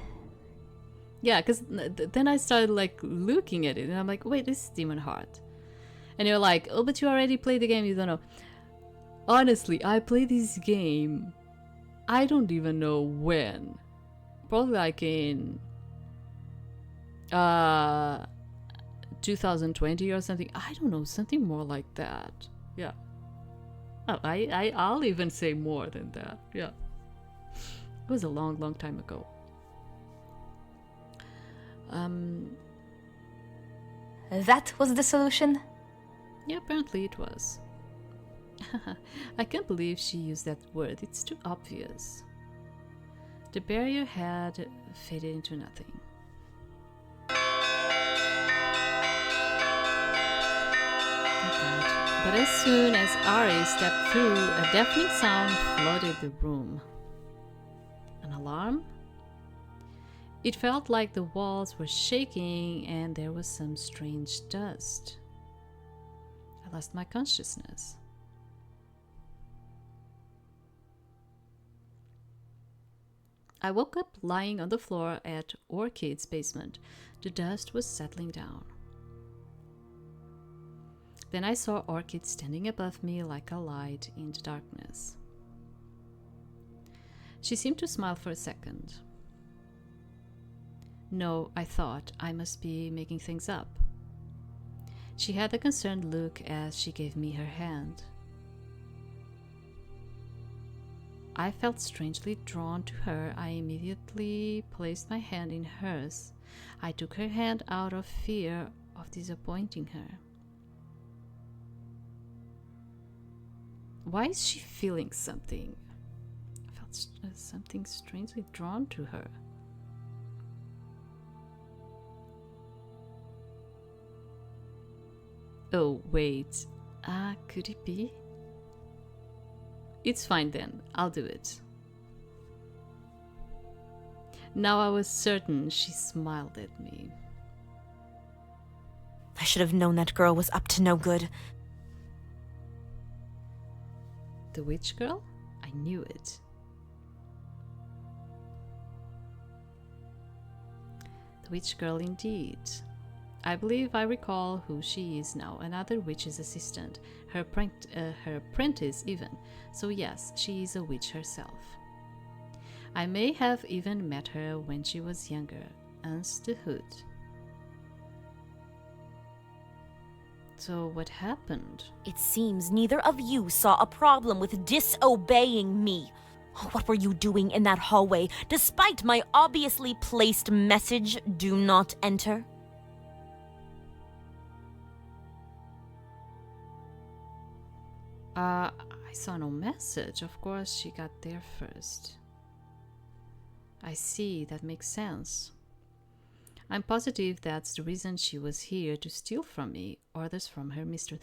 Yeah, because then I started like looking at it and I'm like, wait, this is Demonheart. And you're like, oh, but you already played the game, you don't know. Honestly, I played this game, I don't even know when. Probably like in 2020 or something. I don't know, something more like that. Yeah. Oh, I'll even say more than that. Yeah. It was a long, long time ago. That was the solution? Yeah, apparently it was. I can't believe she used that word. It's too obvious. The barrier had faded into nothing. But as soon as Ari stepped through, a deafening sound flooded the room. An alarm? It felt like the walls were shaking and there was some strange dust. I lost my consciousness. I woke up lying on the floor at Orchid's basement. The dust was settling down. Then I saw Orchid standing above me like a light in the darkness. She seemed to smile for a second. No, I thought, I must be making things up. She had a concerned look as she gave me her hand. I felt strangely drawn to her. I immediately placed my hand in hers. I took her hand out of fear of disappointing her. Why is she feeling something? I felt something strangely drawn to her. Oh, wait. Could it be? It's fine then. I'll do it. Now I was certain she smiled at me. I should have known that girl was up to no good. The witch girl? I knew it. The witch girl indeed. I believe I recall who she is now, another witch's assistant, her apprentice even. So yes, she is a witch herself. I may have even met her when she was younger, Ans the Hood. So what happened? It seems neither of you saw a problem with disobeying me. What were you doing in that hallway, despite my obviously placed message, do not enter? I saw no message. Of course, she got there first. I see, that makes sense. I'm positive that's the reason she was here, to steal from me, orders from her mistress.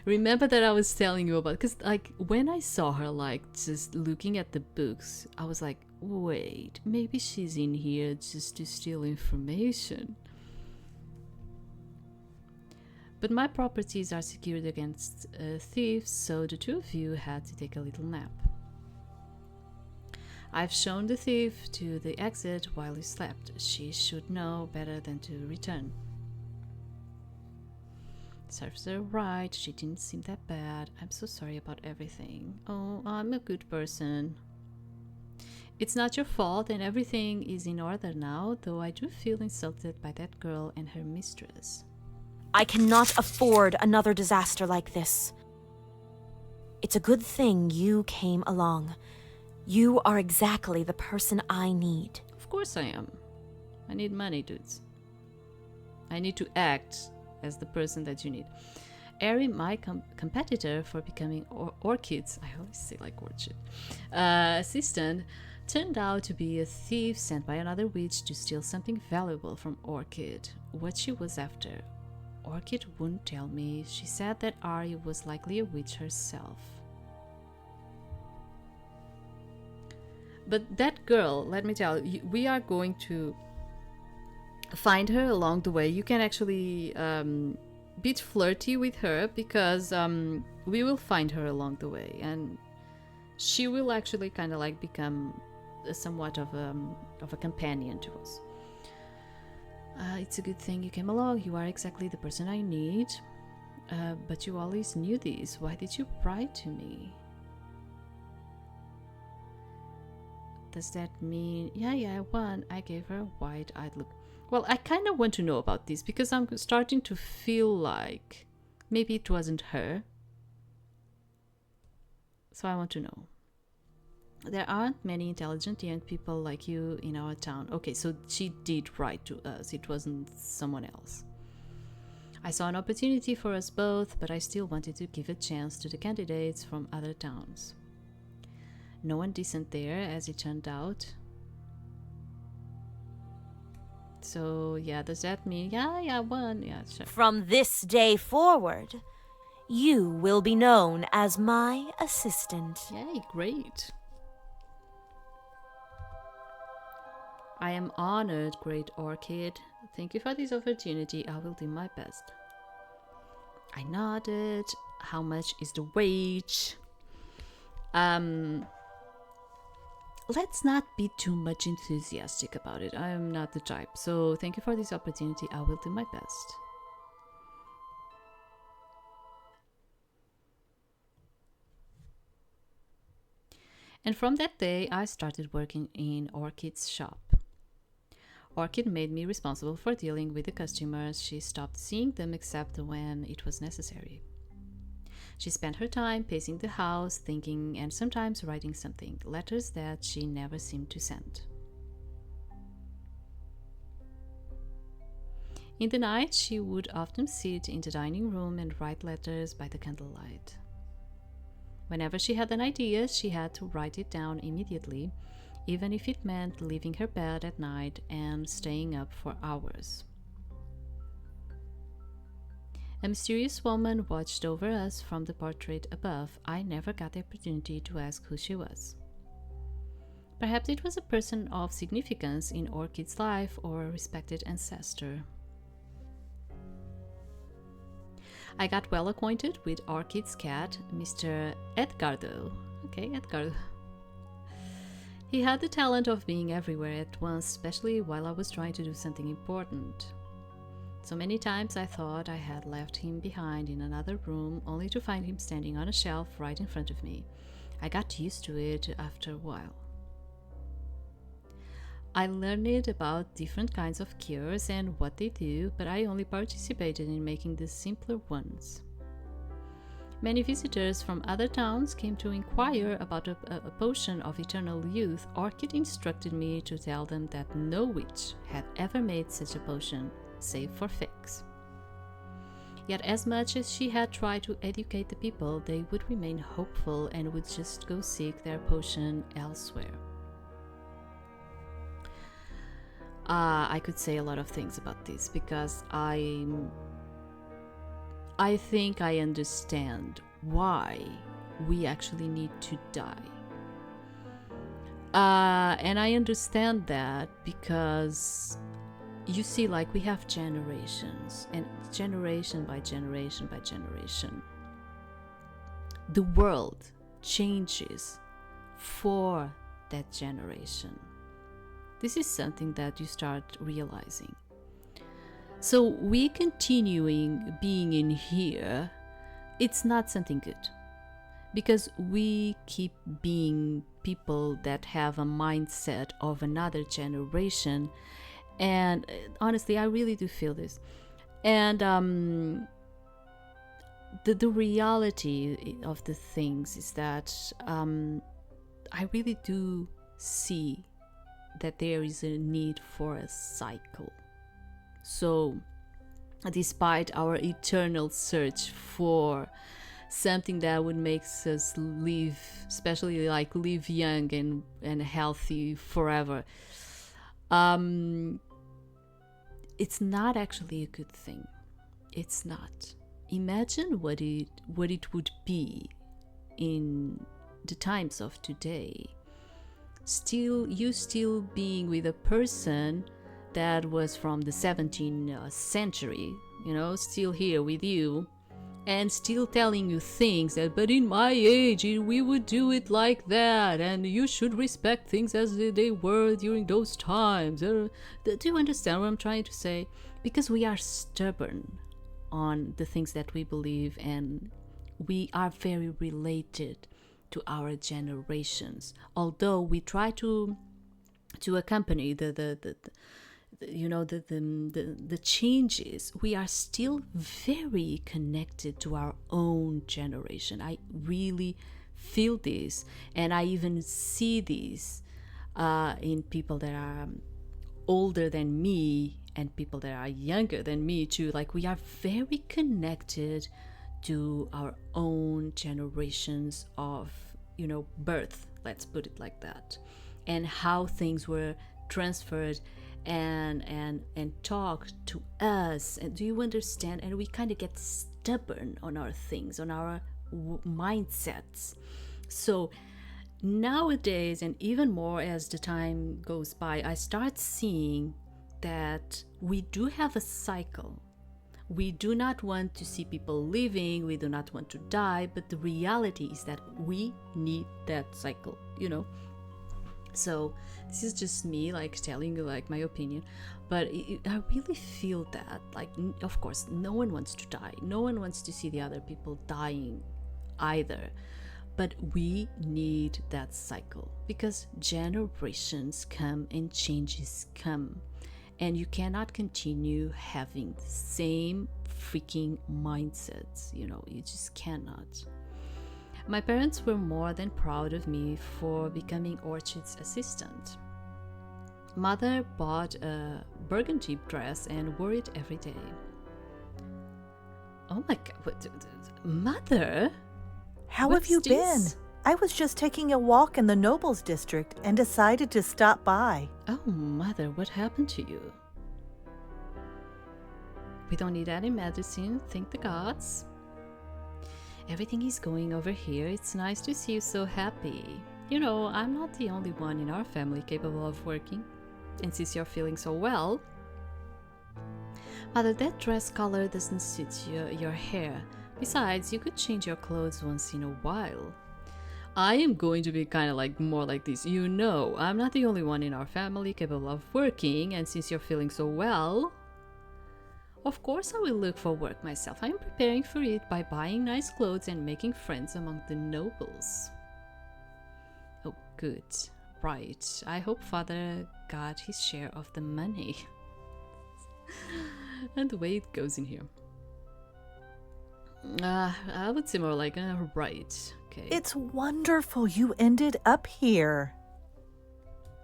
Remember that I was telling you about, because like when I saw her like just looking at the books, I was like, wait, maybe she's in here just to steal information. But my properties are secured against thieves, so the two of you had to take a little nap. I've shown the thief to the exit while you slept. She should know better than to return. Serves her right. She didn't seem that bad. I'm so sorry about everything. Oh, I'm a good person. It's not your fault and everything is in order now, though I do feel insulted by that girl and her mistress. I cannot afford another disaster like this. It's a good thing you came along. You are exactly the person I need. Of course I am. I need money, dudes. I need to act as the person that you need. Ari, my competitor for becoming Orchid's, I always say like Orchid, assistant, turned out to be a thief sent by another witch to steal something valuable from Orchid. What she was after, Orchid wouldn't tell me. She said that Ari was likely a witch herself. But that girl, let me tell you, we are going to find her along the way. You can actually be flirty with her because we will find her along the way, and she will actually kind of like become somewhat of a companion to us. It's a good thing you came along. You are exactly the person I need. But you always knew this. Why did you write to me? Does that mean... Yeah, I won. I gave her a wide-eyed look. Well, I kind of want to know about this because I'm starting to feel like maybe it wasn't her. So I want to know. There aren't many intelligent young people like you in our town. Okay, so she did write to us. It wasn't someone else. I saw an opportunity for us both, but I still wanted to give a chance to the candidates from other towns. No one decent there, as it turned out. So, yeah, does that mean... Yeah, I won. Yeah, sure. From this day forward, you will be known as my assistant. Yay, great. I am honored, great Orchid. Thank you for this opportunity. I will do my best. I nodded. How much is the wage? Let's not be too much enthusiastic about it. I am not the type. So thank you for this opportunity. I will do my best. And from that day, I started working in Orchid's shop. Orchid made me responsible for dealing with the customers. She stopped seeing them except when it was necessary. She spent her time pacing the house, thinking, and sometimes writing something, letters that she never seemed to send. In the night, she would often sit in the dining room and write letters by the candlelight. Whenever she had an idea, she had to write it down immediately, even if it meant leaving her bed at night and staying up for hours. A mysterious woman watched over us from the portrait above. I never got the opportunity to ask who she was. Perhaps it was a person of significance in Orchid's life or a respected ancestor. I got well acquainted with Orchid's cat, Mr. Edgardo. Okay, Edgardo. He had the talent of being everywhere at once, especially while I was trying to do something important. So many times I thought I had left him behind in another room, only to find him standing on a shelf right in front of me. I got used to it after a while. I learned about different kinds of cures and what they do, but I only participated in making the simpler ones. Many visitors from other towns came to inquire about a potion of eternal youth. Orchid instructed me to tell them that no witch had ever made such a potion, save for figs. Yet as much as she had tried to educate the people, they would remain hopeful and would just go seek their potion elsewhere. I could say a lot of things about this because I think I understand why we actually need to die. And I understand that because you see, like, we have generations, and generation by generation by generation, the world changes for that generation. This is something that you start realizing. So we continuing being in here, it's not something good. Because we keep being people that have a mindset of another generation. And honestly, I really do feel this. And the reality of the things is that I really do see that there is a need for a cycle. So, despite our eternal search for something that would make us live, especially like live young and healthy forever, it's not actually a good thing. It's not. Imagine what it would be in the times of today. Still being with a person that was from the 17th century, still here with you, and still telling you things that, but in my age, we would do it like that, and you should respect things as they were during those times. Do you understand what I'm trying to say? Because we are stubborn on the things that we believe, and we are very related to our generations. Although we try to accompany the changes, we are still very connected to our own generation. I really feel this, and I even see this in people that are older than me and people that are younger than me too. Like, we are very connected to our own generations of birth, let's put it like that, and how things were transferred and talked to us. And do you understand? And we kind of get stubborn on our things, on our mindsets. So nowadays, and even more as the time goes by, I start seeing that we do have a cycle. We do not want to see people living, we do not want to die, but the reality is that we need that cycle, So this is just me, like, telling you, like, my opinion, but I really feel that, like, of course, no one wants to die. No one wants to see the other people dying either. But we need that cycle because generations come and changes come. And you cannot continue having the same freaking mindsets, you just cannot. My parents were more than proud of me for becoming Orchid's assistant. Mother bought a burgundy dress and wore it every day. Oh my God, Mother? How have you been? I was just taking a walk in the Nobles District and decided to stop by. Oh, Mother, what happened to you? We don't need any medicine, thank the gods. Everything is going over here. It's nice to see you so happy. You know, I'm not the only one in our family capable of working. And since you're feeling so well... Mother, that dress color doesn't suit your hair. Besides, you could change your clothes once in a while. I am going to be kind of like more like this. You know, I'm not the only one in our family capable of working, and since you're feeling so well... Of course I will look for work myself. I am preparing for it by buying nice clothes and making friends among the nobles. Oh, good. Right. I hope father got his share of the money. And the way it goes in here. I would say more like, right. Okay. It's wonderful you ended up here.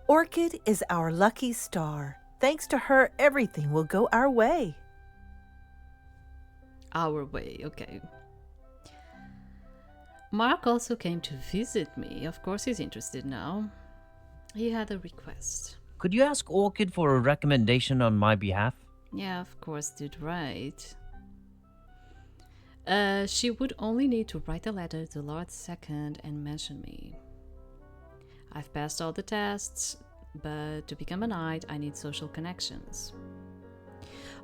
Orchid is our lucky star. Thanks to her, everything will go our way. Our way, okay. Mark also came to visit me. Of course he's interested now. He had a request. Could you ask Orchid for a recommendation on my behalf? Yeah, of course, dude, right. She would only need to write a letter to Lord Second and mention me. I've passed all the tests, but to become a knight, I need social connections.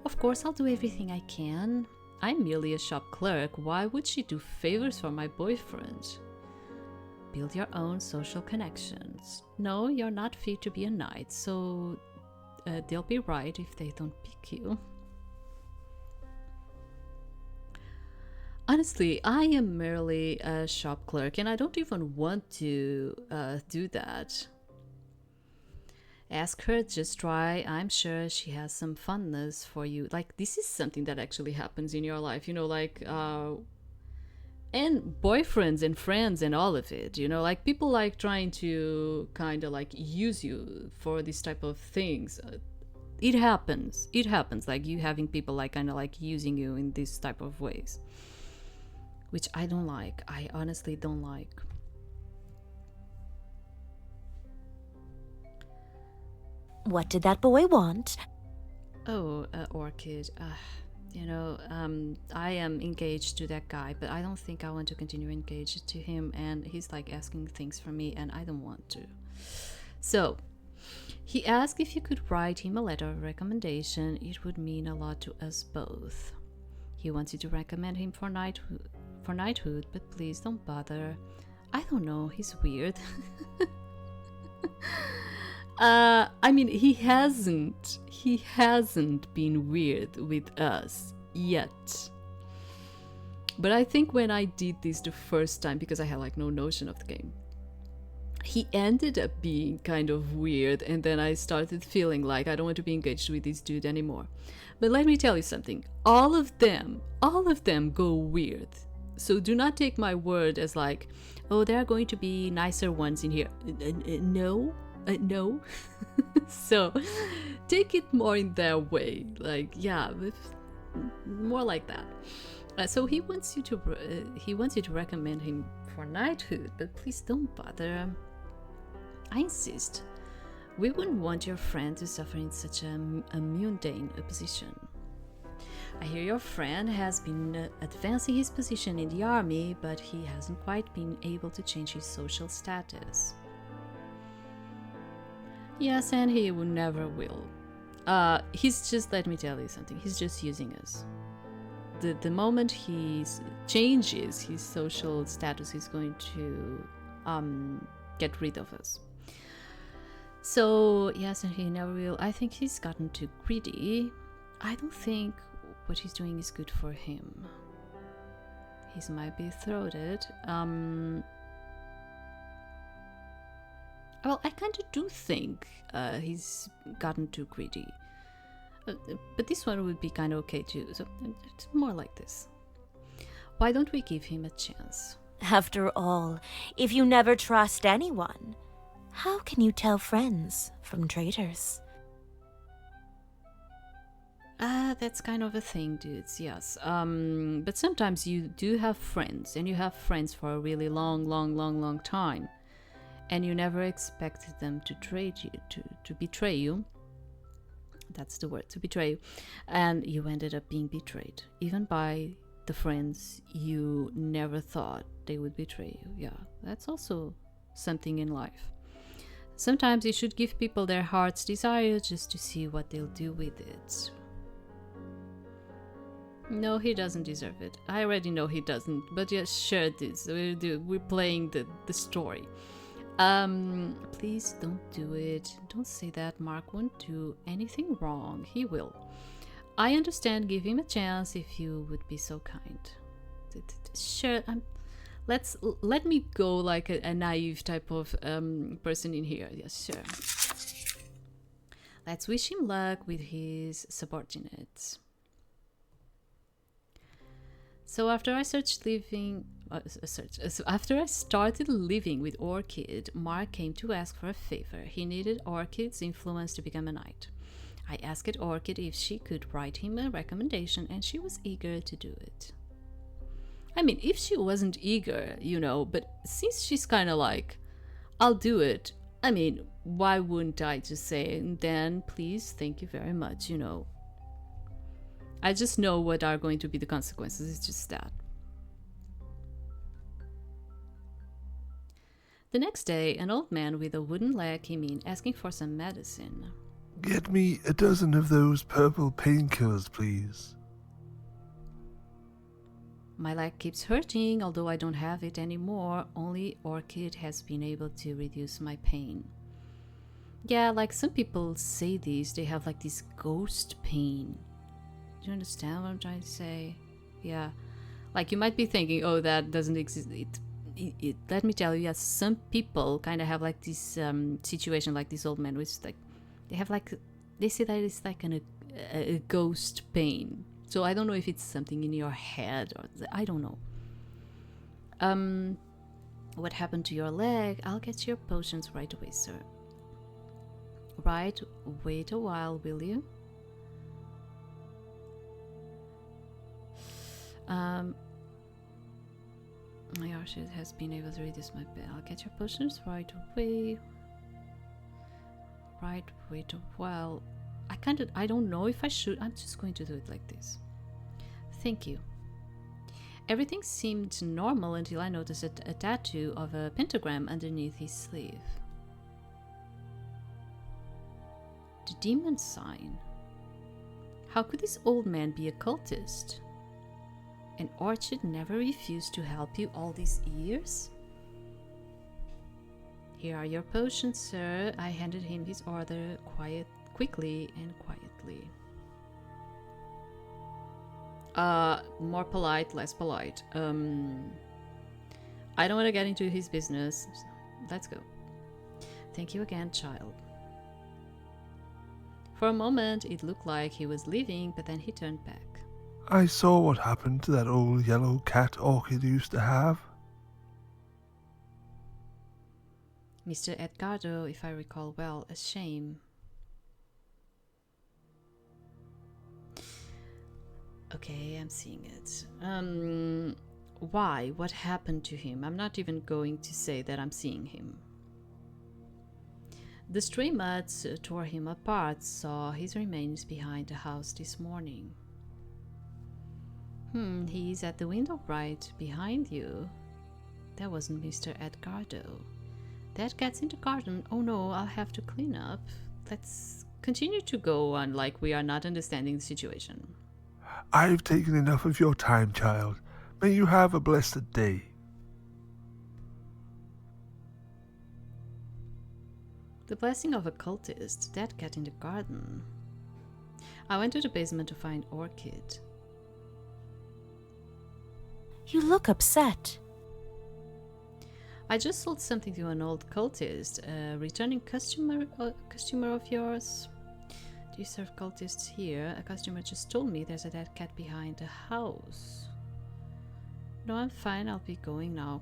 Of course, I'll do everything I can. I'm merely a shop clerk. Why would she do favors for my boyfriend? Build your own social connections. No, you're not fit to be a knight, so they'll be right if they don't pick you. Honestly, I am merely a shop clerk and I don't even want to do that. Ask her, just try. I'm sure she has some fondness for you. Like, this is something that actually happens in your life, you know, like, and boyfriends and friends and all of it, you know, like people like trying to kind of like use you for this type of things. It happens, like you having people like kind of like using you in this type of ways, which I don't like. I honestly don't like. What did that boy want? Oh, Orchid, you know, I am engaged to that guy, but I don't think I want to continue engaged to him, and he's like asking things from me and I don't want to. So he asked if you could write him a letter of recommendation. It would mean a lot to us both. He wants you to recommend him for knighthood, but please don't bother. I don't know, he's weird. I mean, he hasn't been weird with us yet. But I think when I did this the first time, because I had like no notion of the game, he ended up being kind of weird, and then I started feeling like I don't want to be engaged with this dude anymore. But let me tell you something, all of them go weird. So do not take my word as like, oh, there are going to be nicer ones in here. No. So take it more in their way, like, yeah, more like that. So he wants you to recommend him for knighthood, but please don't bother. I insist. We wouldn't want your friend to suffer in such a mundane position. I hear your friend has been advancing his position in the army, but he hasn't quite been able to change his social status. Yes, and he will never will. He's just, let me tell you something, he's just using us. The moment he changes his social status, he's going to get rid of us. So, yes, and he never will. I think he's gotten too greedy. I don't think what he's doing is good for him. He might be throated. Well, I kind of do think he's gotten too greedy. But this one would be kind of okay too, so it's more like this. Why don't we give him a chance? After all, if you never trust anyone, how can you tell friends from traitors? That's kind of a thing, dudes, yes. But sometimes you do have friends, and you have friends for a really long time. And you never expected them to betray you. That's the word, to betray you. And you ended up being betrayed, even by the friends you never thought they would betray you. Yeah, that's also something in life. Sometimes you should give people their heart's desire just to see what they'll do with it. No, he doesn't deserve it. I already know he doesn't, but yes, sure this. We're playing the story. Please don't do it. Don't say that. Mark won't do anything wrong. He will. I understand. Give him a chance if you would be so kind. Sure. Let me go like a naive type of person in here. Yes, sure. Let's wish him luck with his subordinates. So after I started living with Orchid, Mark came to ask for a favor. He needed Orchid's influence to become a knight. I asked Orchid if she could write him a recommendation, and she was eager to do it. I mean, if she wasn't eager, but since she's kind of like, I'll do it, I mean, why wouldn't I just say, then please, thank you very much, I just know what are going to be the consequences. It's just that. The next day, an old man with a wooden leg came in asking for some medicine. Get me a dozen of those purple painkillers, please. My leg keeps hurting, although I don't have it anymore. Only Orchid has been able to reduce my pain. Yeah, like some people say this, they have like this ghost pain. Do you understand what I'm trying to say? Yeah. Like you might be thinking, oh, that doesn't exist. Let me tell you, yes, some people kind of have like this situation like this old man, which like, they say that it's like a ghost pain. So I don't know if it's something in your head or I don't know. What happened to your leg? I'll get your potions right away, sir. Right, wait a while, will you? My Orchid has been able to reduce my pain. I'll get your potions right away. Right, wait a while. I don't know if I should. I'm just going to do it like this. Thank you. Everything seemed normal until I noticed a tattoo of a pentagram underneath his sleeve. The demon sign. How could this old man be a cultist? And Orchid never refused to help you all these years? Here are your potions, sir. I handed him his order quickly and quietly. More polite, less polite. I don't want to get into his business. Let's go. Thank you again, child. For a moment, it looked like he was leaving, but then he turned back. I saw what happened to that old yellow cat Orchid used to have. Mr. Edgardo, if I recall well, a shame. Okay, I'm seeing it. Why? What happened to him? I'm not even going to say that I'm seeing him. The stray mutts tore him apart, saw his remains behind the house this morning. He's at the window right behind you. That wasn't Mr. Edgardo. That cat's in the garden. Oh no, I'll have to clean up. Let's continue to go on like we are not understanding the situation. I've taken enough of your time, child. May you have a blessed day. The blessing of a cultist, that cat in the garden. I went to the basement to find Orchid. You look upset. I just sold something to an old cultist, a returning customer of yours. Do you serve cultists here? A customer just told me there's a dead cat behind the house. No, I'm fine. I'll be going now.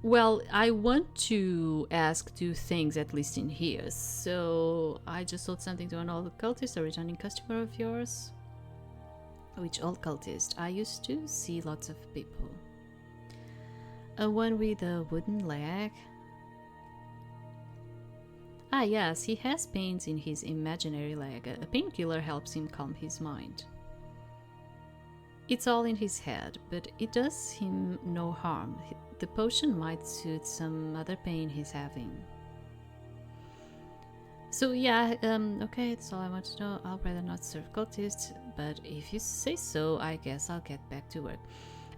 Well, I want to ask two things at least in here. So, I just sold something to an old cultist, a returning customer of yours. Which old cultist? I used to see lots of people. A one with a wooden leg. Ah, yes, he has pains in his imaginary leg. A painkiller helps him calm his mind. It's all in his head, but it does him no harm. The potion might suit some other pain he's having. So yeah, okay, that's all I want to know. I'll rather not serve cultists, but if you say so, I guess I'll get back to work.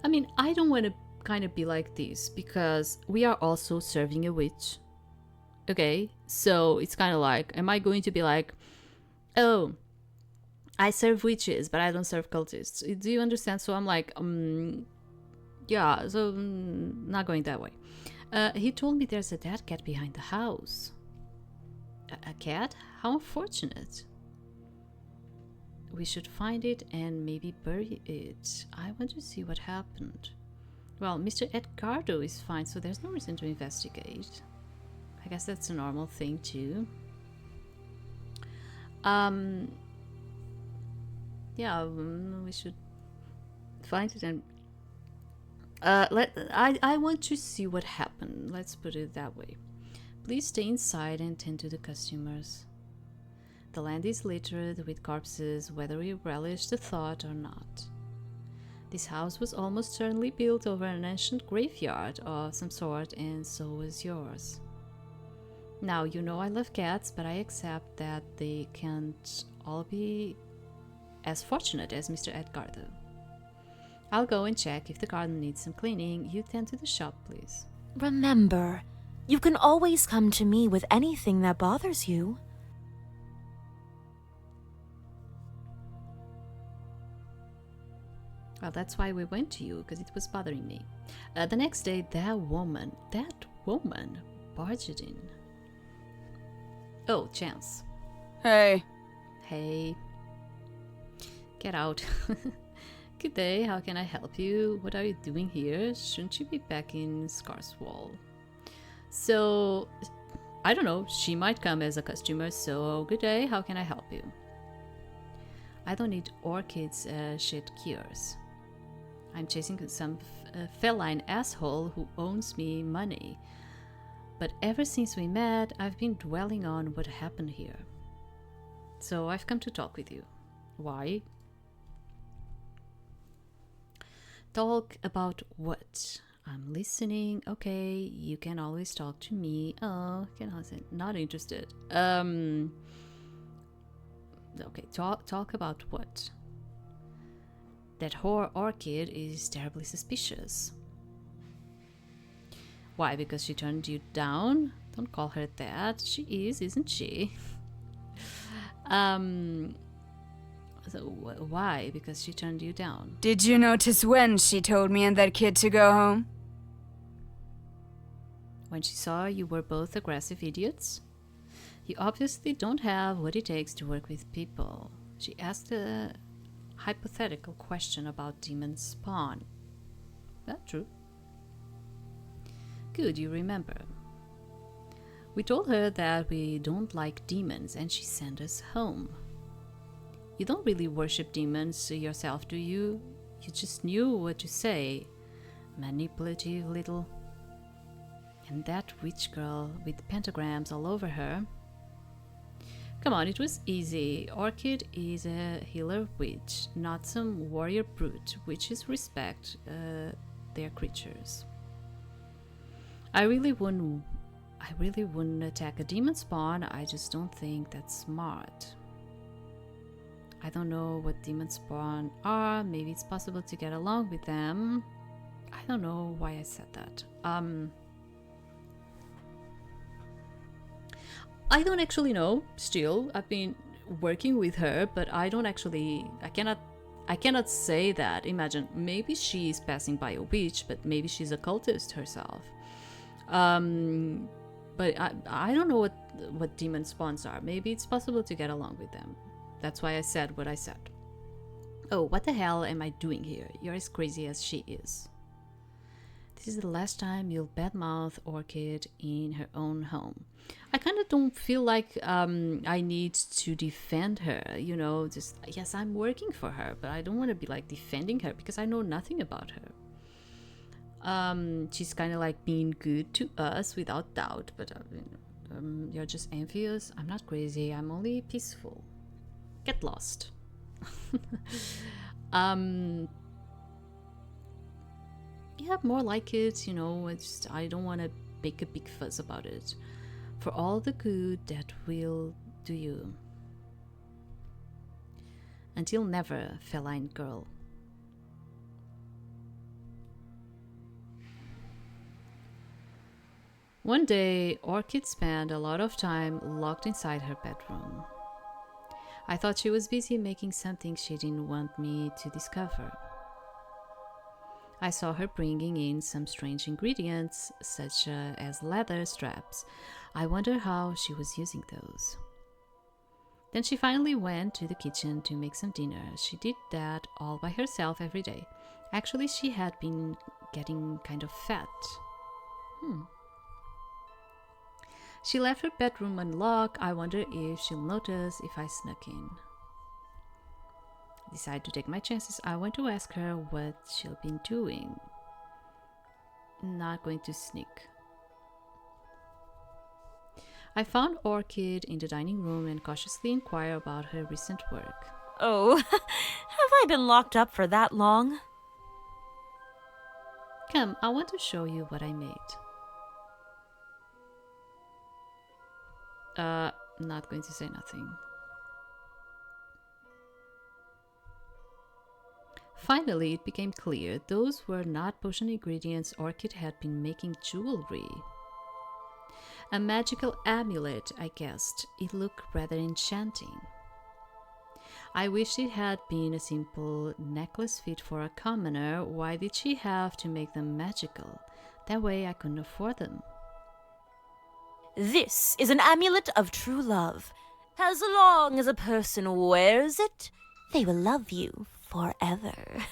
I mean, I don't want to kind of be like this, because we are also serving a witch. Okay, so it's kind of like, am I going to be like, oh, I serve witches, but I don't serve cultists. Do you understand? So I'm like, yeah, so not going that way. He told me there's a dead cat behind the house. A cat? How unfortunate. We should find it and maybe bury it. I want to see what happened. Well, Mr. Edgardo is fine, so there's no reason to investigate. I guess that's a normal thing too. Yeah, we should find it and I want to see what happened. Let's put it that way. Please stay inside and tend to the customers. The land is littered with corpses, whether we relish the thought or not. This house was almost certainly built over an ancient graveyard of some sort, and so was yours. Now, you know I love cats, but I accept that they can't all be as fortunate as Mr. Edgardo. I'll go and check if the garden needs some cleaning. You tend to the shop, please. Remember, you can always come to me with anything that bothers you. Well, that's why we went to you, because it was bothering me. The next day, that woman barged in. Oh, Chance. Hey. Hey. Get out. Good day, how can I help you? What are you doing here? Shouldn't you be back in Scarswall? So, I don't know, she might come as a customer, so good day, how can I help you? I don't need Orchid's shit cures. I'm chasing some feline asshole who owes me money. But ever since we met, I've been dwelling on what happened here. So I've come to talk with you. Why? Talk about what? I'm listening. Okay, you can always talk to me. Oh, not interested. Okay, talk about what? That whore Orchid is terribly suspicious. Why? Because she turned you down? Don't call her that. She is, isn't she? So why? Because she turned you down. Did you notice when she told me and that kid to go home? When she saw you were both aggressive idiots? You obviously don't have what it takes to work with people. She asked a hypothetical question about demon spawn. That's true. Good, you remember. We told her that we don't like demons and she sent us home. You don't really worship demons yourself, do you? You just knew what to say. Manipulative little... And that witch girl with pentagrams all over her. Come on, it was easy. Orchid is a healer witch, not some warrior brute. Witches respect their creatures. I really wouldn't attack a demon spawn. I just don't think that's smart. I don't know what demon spawn are. Maybe it's possible to get along with them. I don't know why I said that. I don't actually know. Still, I've been working with her, but I cannot say that. Imagine, maybe she's passing by a witch, but maybe she's a cultist herself. But I don't know what demon spawns are. Maybe it's possible to get along with them. That's why I said what I said. Oh, what the hell am I doing here? You're as crazy as she is. This is the last time you'll badmouth Orchid in her own home. I kind of don't feel like I need to defend her, you know, just, yes, I'm working for her, but I don't want to be like defending her because I know nothing about her. She's kind of like being good to us without doubt, but You're just envious? I'm not crazy, I'm only peaceful. Get lost. Yeah, more like it, you know, I don't want to make a big fuss about it. For all the good that will do you. Until never, feline girl. One day, Orchid spent a lot of time locked inside her bedroom. I thought she was busy making something she didn't want me to discover. I saw her bringing in some strange ingredients, such as leather straps. I wondered how she was using those. Then she finally went to the kitchen to make some dinner. She did that all by herself every day. Actually, she had been getting kind of fat. She left her bedroom unlocked. I wonder if she'll notice if I snuck in. I decided to take my chances. I went to ask her what she'll been doing. Not going to sneak. I found Orchid in the dining room and cautiously inquired about her recent work. Oh, have I been locked up for that long? Come, I want to show you what I made. Not going to say nothing. Finally, it became clear those were not potion ingredients. Orchid had been making jewelry. A magical amulet, I guessed. It looked rather enchanting. I wished it had been a simple necklace fit for a commoner. Why did she have to make them magical? That way I couldn't afford them. This is an amulet of true love. As long as a person wears it, they will love you forever.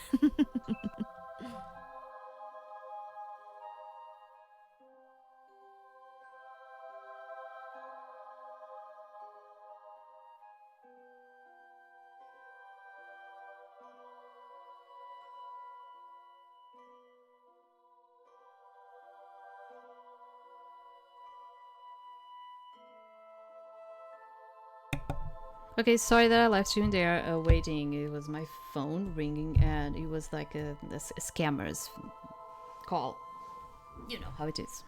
Okay, sorry that I left you in there waiting. It was my phone ringing and it was like a scammer's call. You know how it is.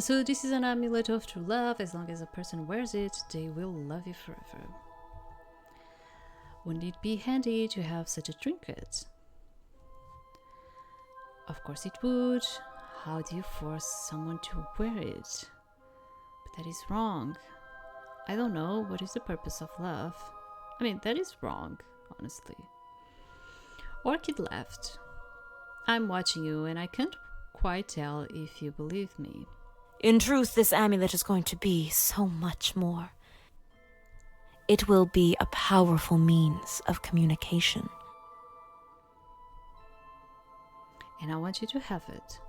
So this is an amulet of true love. As long as a person wears it, they will love you forever. Wouldn't it be handy to have such a trinket? Of course it would. How do you force someone to wear it? But that is wrong. I don't know, what is the purpose of love? I mean, that is wrong, honestly. Orchid left. I'm watching you and I can't quite tell if you believe me. In truth, this amulet is going to be so much more. It will be a powerful means of communication. And I want you to have it.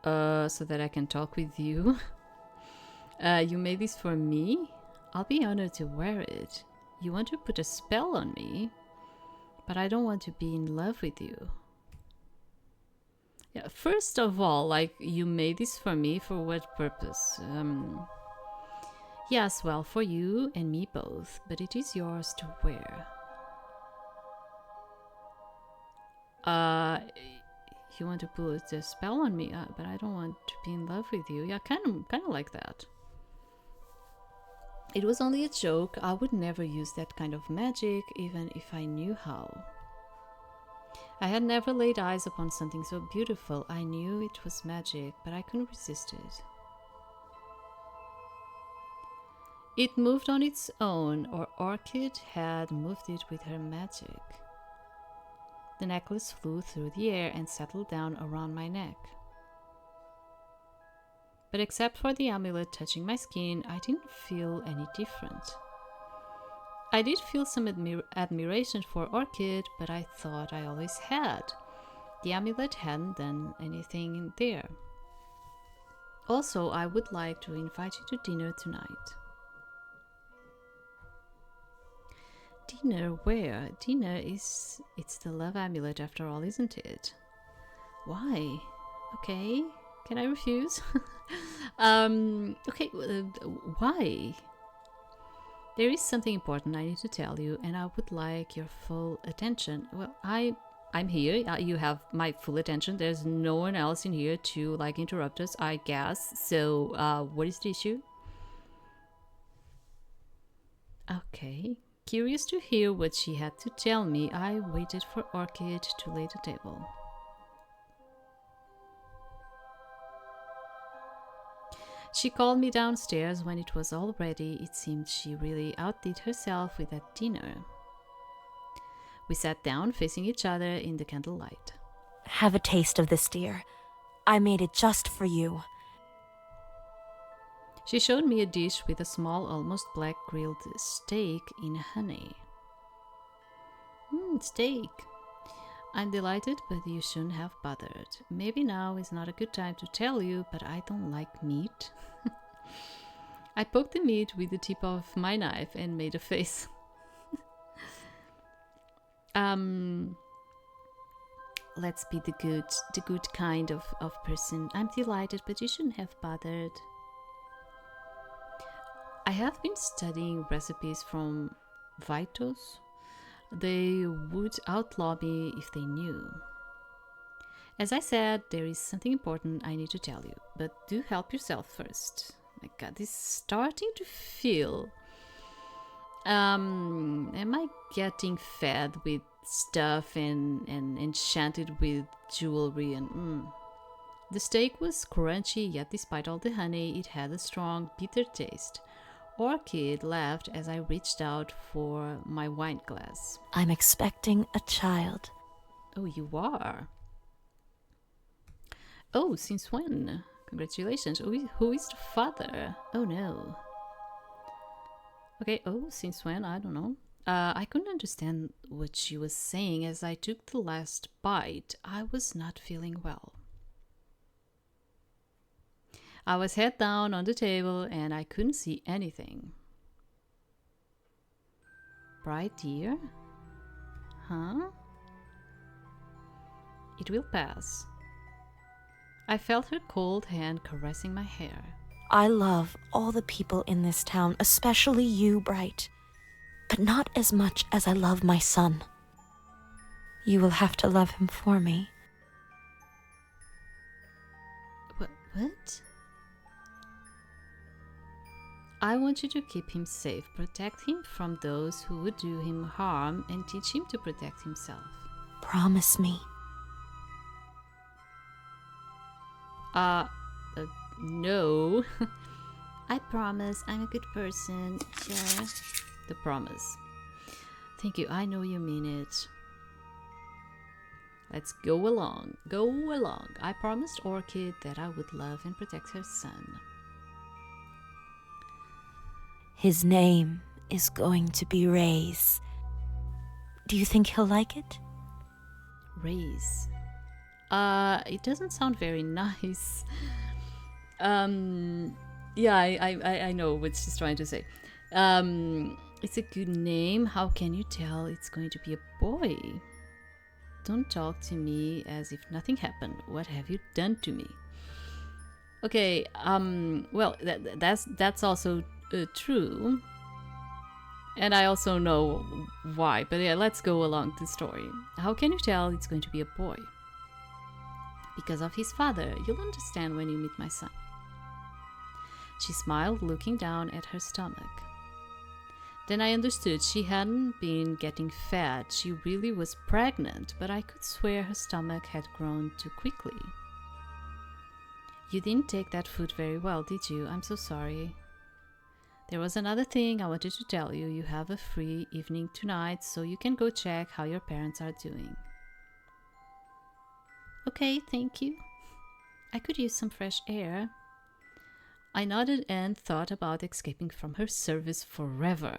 So that I can talk with you. You made this for me? I'll be honored to wear it. You want to put a spell on me, but I don't want to be in love with you. Yeah, first of all, like, you made this for me, for what purpose? Yes, well, for you and me both, but it is yours to wear. You want to put a spell on me, but I don't want to be in love with you. Yeah, kind of like that. It was only a joke. I would never use that kind of magic, even if I knew how. I had never laid eyes upon something so beautiful. I knew it was magic, but I couldn't resist it. It moved on its own, or Orchid had moved it with her magic. The necklace flew through the air and settled down around my neck. But except for the amulet touching my skin, I didn't feel any different. I did feel some admiration for Orchid, but I thought I always had. The amulet hadn't done anything there. Also, I would like to invite you to dinner tonight. Dinner where? Dinner it's the love amulet after all, isn't it? Why? Okay, Can I refuse? Okay, why? There is something important I need to tell you, and I would like your full attention. Well, I'm here. You have my full attention. There's no one else in here to like interrupt us, I guess. So, what is the issue? Okay. Curious to hear what she had to tell me, I waited for Orchid to lay the table. She called me downstairs when it was all ready. It seemed she really outdid herself with that dinner. We sat down facing each other in the candlelight. Have a taste of this, dear. I made it just for you. She showed me a dish with a small, almost black grilled steak in honey. Steak. I'm delighted, but you shouldn't have bothered. Maybe now is not a good time to tell you, but I don't like meat. I poked the meat with the tip of my knife and made a face. Let's be the good kind of person. I'm delighted, but you shouldn't have bothered. I have been studying recipes from Vitos. They would outlaw me if they knew. As I said, there is something important I need to tell you, but do help yourself first. My God, this is starting to feel... am I getting fed with stuff and enchanted with jewelry and... The steak was crunchy, yet despite all the honey, it had a strong, bitter taste. Orchid laughed as I reached out for my wine glass. I'm expecting a child. Oh, you are? Oh, since when? Congratulations. Who is the father? Oh, no. Okay, oh, since when? I don't know. I couldn't understand what she was saying as I took the last bite. I was not feeling well. I was head down on the table and I couldn't see anything. Bright dear? Huh? It will pass. I felt her cold hand caressing my hair. I love all the people in this town, especially you, Bright. But not as much as I love my son. You will have to love him for me. What? I want you to keep him safe, protect him from those who would do him harm, and teach him to protect himself. Promise me. No. I promise, I'm a good person. Yeah. The promise. Thank you, I know you mean it. Let's go along. Go along. I promised Orchid that I would love and protect her son. His name is going to be Rays. Do you think he'll like it? Rays. It doesn't sound very nice. Yeah, I know what she's trying to say. It's a good name. How can you tell it's going to be a boy? Don't talk to me as if nothing happened. What have you done to me? Okay, well, that's also true. And I also know why, but yeah, let's go along the story. How can you tell it's going to be a boy? Because of his father. You'll understand when you meet my son. She smiled, looking down at her stomach. Then I understood she hadn't been getting fat. She really was pregnant, but I could swear her stomach had grown too quickly. You didn't take that food very well, did you? I'm so sorry. There was another thing I wanted to tell you. You have a free evening tonight, so you can go check how your parents are doing. Okay, thank you. I could use some fresh air. I nodded and thought about escaping from her service forever.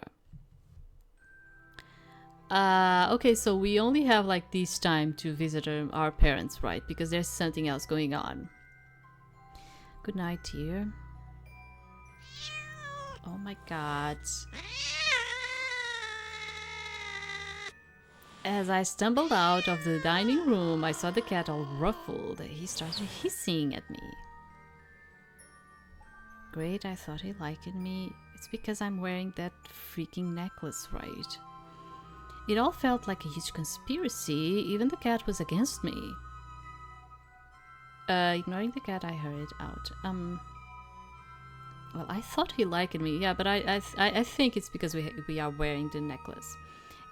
Okay, so we only have like this time to visit our parents, right? Because there's something else going on. Good night, dear. Oh my god. As I stumbled out of the dining room, I saw the cat all ruffled. He started hissing at me. great, I thought he liked me. It's because I'm wearing that freaking necklace, right? It all felt like a huge conspiracy. Even the cat was against me. Ignoring the cat, I hurried out. Well, I thought he liked me, yeah, but I think it's because we are wearing the necklace.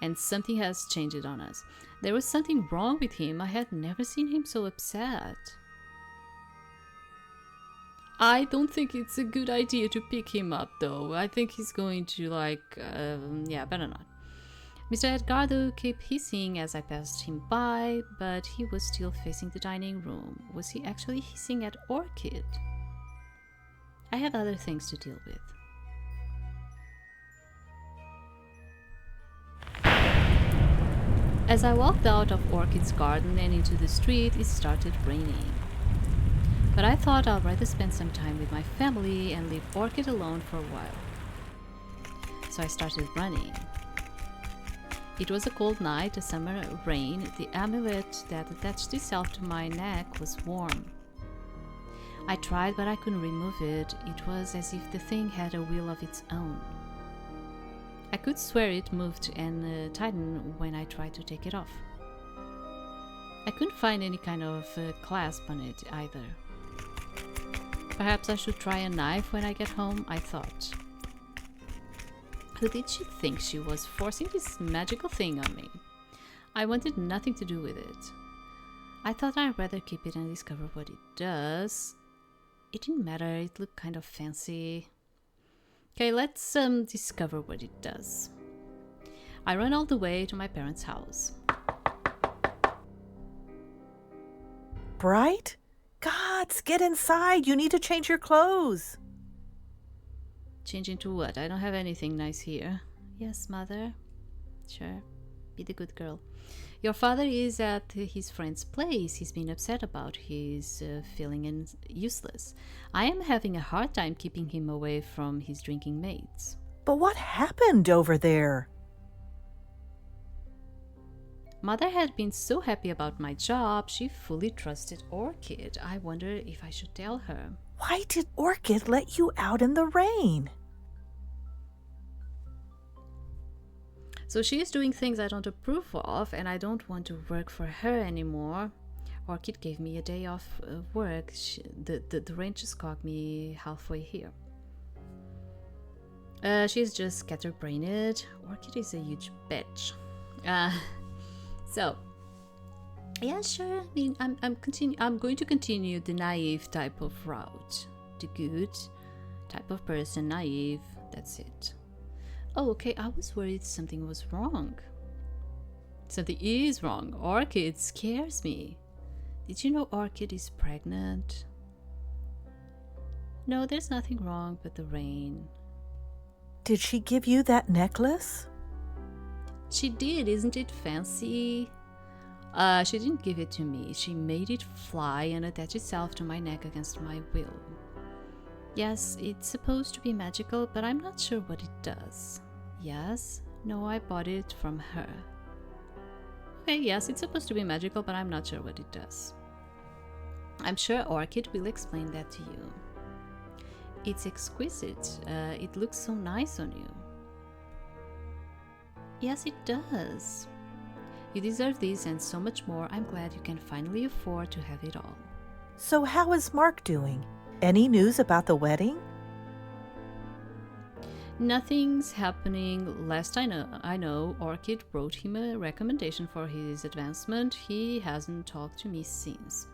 And something has changed on us. There was something wrong with him. I had never seen him so upset. I don't think it's a good idea to pick him up, though. I think he's going to, like, yeah, better not. Mr. Edgardo kept hissing as I passed him by, but he was still facing the dining room. Was he actually hissing at Orchid? I have other things to deal with. As I walked out of Orchid's garden and into the street, it started raining. But I thought I'd rather spend some time with my family and leave Orchid alone for a while. So I started running. It was a cold night, a summer rain. The amulet that attached itself to my neck was warm. I tried, but I couldn't remove it. It was as if the thing had a will of its own. I could swear it moved and tightened when I tried to take it off. I couldn't find any kind of clasp on it either. Perhaps I should try a knife when I get home, I thought. Who did she think she was, forcing this magical thing on me? I wanted nothing to do with it. I thought I'd rather keep it and discover what it does. It didn't matter, it looked kind of fancy. Okay, let's discover what it does. I ran all the way to my parents' house. Bright? Gods, get inside. You need to change your clothes. Change into what? I don't have anything nice here. Yes, mother. Sure. Be the good girl. Your father is at his friend's place. He's been upset about his feeling useless. I am having a hard time keeping him away from his drinking mates. But what happened over there? Mother had been so happy about my job, she fully trusted Orchid. I wonder if I should tell her. Why did Orchid let you out in the rain? So she is doing things I don't approve of, and I don't want to work for her anymore. Orchid gave me a day off work. The rain just caught me halfway here. She's just scatterbrained. Orchid is a huge bitch. So, yeah, sure. I mean, I'm going to continue the naive type of route. The good type of person, naive. That's it. Oh, okay. I was worried something was wrong. Something is wrong. Orchid scares me. Did you know Orchid is pregnant? No, there's nothing wrong but the rain. Did she give you that necklace? She did. Isn't it fancy? She didn't give it to me. She made it fly and attach itself to my neck against my will. Yes, it's supposed to be magical, but I'm not sure what it does. Yes? No, I bought it from her. Okay, yes, it's supposed to be magical, but I'm not sure what it does. I'm sure Orchid will explain that to you. It's exquisite. It looks so nice on you. Yes, it does. You deserve this and so much more. I'm glad you can finally afford to have it all. So how is Mark doing? Any news about the wedding? Nothing's happening. Last I know, Orchid wrote him a recommendation for his advancement. He hasn't talked to me since.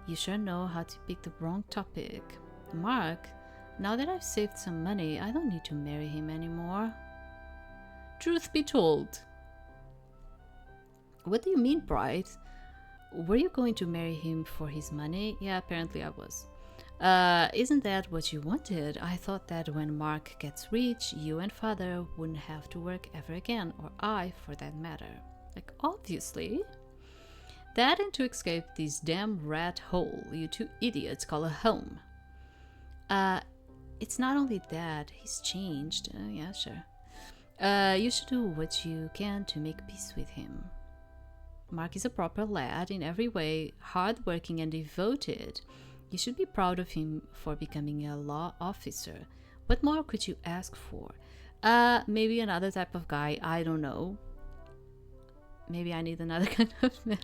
You sure know how to pick the wrong topic. Mark, now that I've saved some money, I don't need to marry him anymore. Truth be told. What do you mean, Bright? Were you going to marry him for his money? Yeah, apparently I was. Isn't that what you wanted? I thought that when Mark gets rich, you and father wouldn't have to work ever again, or I, for that matter. Like, obviously. That and to escape this damn rat hole you two idiots call a home. It's not only that, he's changed. Yeah, sure. You should do what you can to make peace with him. Mark is a proper lad in every way, hardworking and devoted. You should be proud of him for becoming a law officer. What more could you ask for? Maybe another type of guy, I don't know. Maybe I need another kind of man.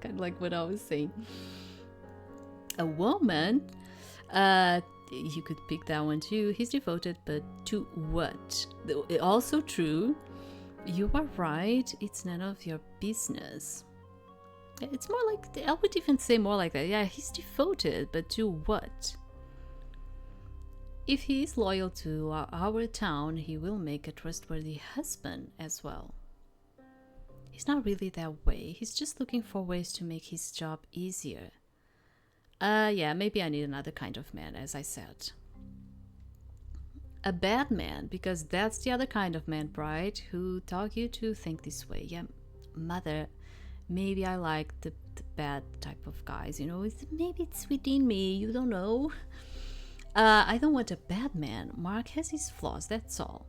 Kind of like what I was saying. A woman, you could pick that one too. He's devoted, but to what? Also true. You are right. It's none of your business. It's more like, I would even say more like that. Yeah, he's devoted, but to what? If he is loyal to our town, he will make a trustworthy husband as well. He's not really that way. He's just looking for ways to make his job easier. Yeah, maybe I need another kind of man, as I said. A bad man, because that's the other kind of man, Bright, who taught you to think this way. Yeah, mother, maybe I like the bad type of guys, you know, maybe it's within me, you don't know. I don't want a bad man. Mark has his flaws, that's all.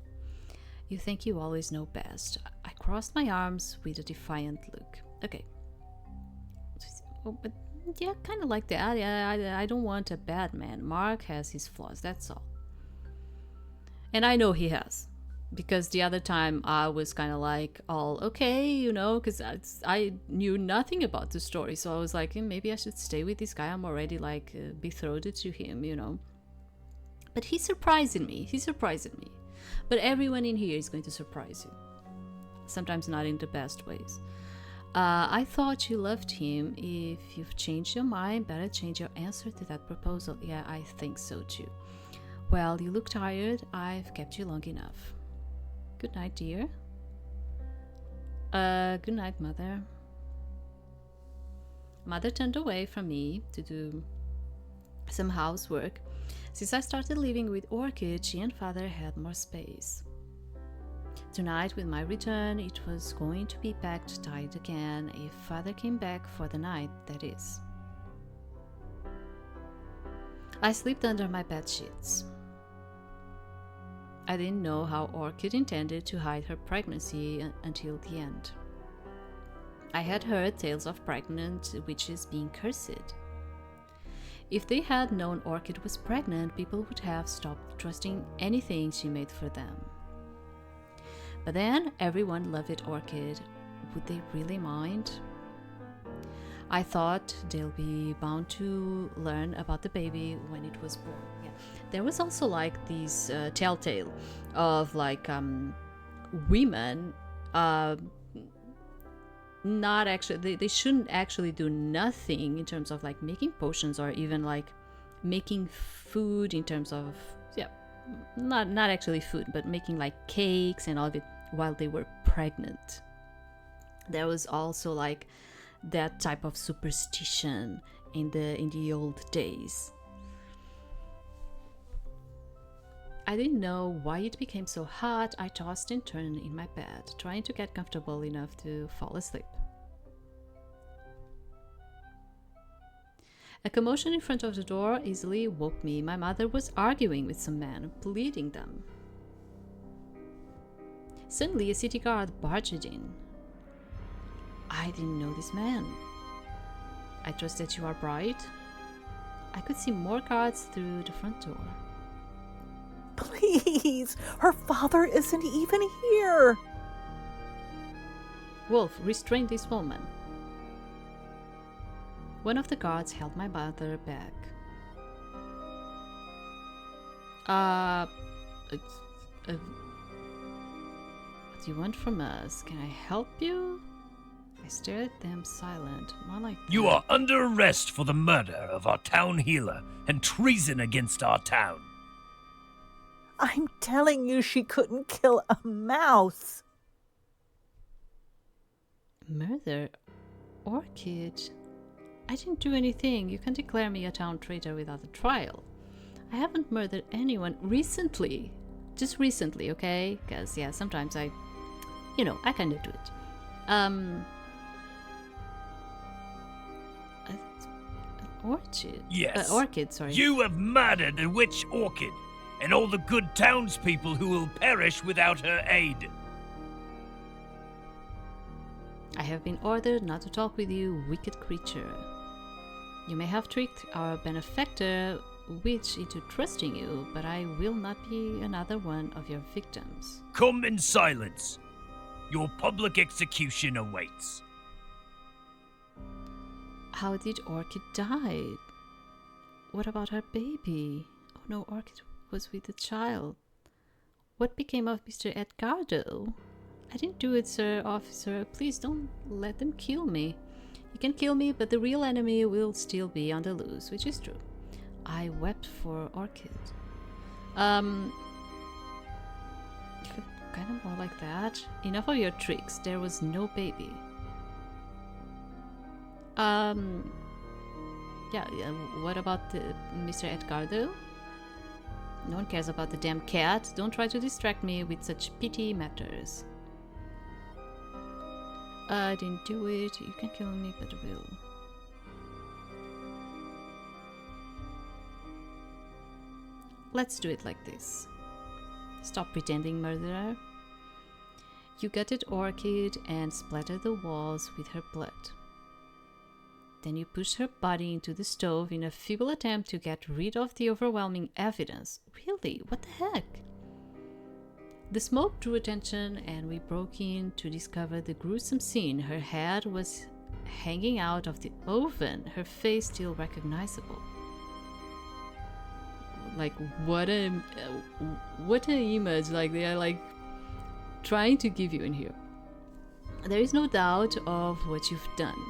You think you always know best. I crossed my arms with a defiant look. Okay. Oh, but yeah, kind of like that. I don't want a bad man. Mark has his flaws, that's all. And I know he has. Because the other time I was kind of like, all okay, you know, because I knew nothing about the story. So I was like, maybe I should stay with this guy. I'm already like betrothed to him, you know. But he's surprising me. But everyone in here is going to surprise you. Sometimes not in the best ways. I thought you loved him. If you've changed your mind, better change your answer to that proposal. Yeah, I think so too. Well, you look tired. I've kept you long enough. Good night, dear. Good night, Mother. Mother turned away from me to do some housework. Since I started living with Orchid, she and Father had more space. Tonight, with my return, it was going to be packed tight again, if Father came back for the night, that is. I slipped under my bed sheets. I didn't know how Orchid intended to hide her pregnancy until the end. I had heard tales of pregnant witches being cursed. If they had known Orchid was pregnant, people would have stopped trusting anything she made for them. But then everyone loved Orchid. Would they really mind? I thought they'll be bound to learn about the baby when it was born. Yeah. There was also like this telltale of like women not actually, they shouldn't actually do nothing in terms of like making potions or even like making food in terms of, yeah, not actually food, but making like cakes and all of it while they were pregnant. There was also like that type of superstition in the old days. I didn't know why it became so hot. I tossed and turned in my bed, trying to get comfortable enough to fall asleep. A commotion in front of the door easily woke me. My mother was arguing with some men, pleading them. Suddenly, a city guard barged in. I didn't know this man. I trust that you are Bright. I could see more guards through the front door. Please, her father isn't even here. Wolf, restrain this woman. One of the guards held my mother back. What do you want from us? Can I help you? I stared at them silent, more like You are under arrest for the murder of our town healer and treason against our town. I'm telling you, she couldn't kill a mouse. Murder? Orchid? I didn't do anything. You can declare me a town traitor without a trial. I haven't murdered anyone recently. Just recently, okay? Because, yeah, sometimes I kind of do it. Orchid? Yes. Orchid, sorry. You have murdered the witch Orchid, and all the good townspeople who will perish without her aid. I have been ordered not to talk with you, wicked creature. You may have tricked our benefactor witch into trusting you, but I will not be another one of your victims. Come in silence. Your public execution awaits. How did Orchid die? What about her baby? Oh no, Orchid was with the child. What became of Mr. Edgardo? I didn't do it, sir, officer. Please don't let them kill me. You can kill me, but the real enemy will still be on the loose, which is true. I wept for Orchid. You could kind of more like that. Enough of your tricks. There was no baby. Yeah, what about Mr. Edgardo? No one cares about the damn cat. Don't try to distract me with such petty matters. I didn't do it. You can kill me, but I will. Let's do it like this. Stop pretending, murderer. You gutted Orchid and splattered the walls with her blood. Then you pushed her body into the stove in a feeble attempt to get rid of the overwhelming evidence. Really? What the heck? The smoke drew attention and we broke in to discover the gruesome scene. Her head was hanging out of the oven, her face still recognizable. Like, what an image, like they are like trying to give you in here. There is no doubt of what you've done.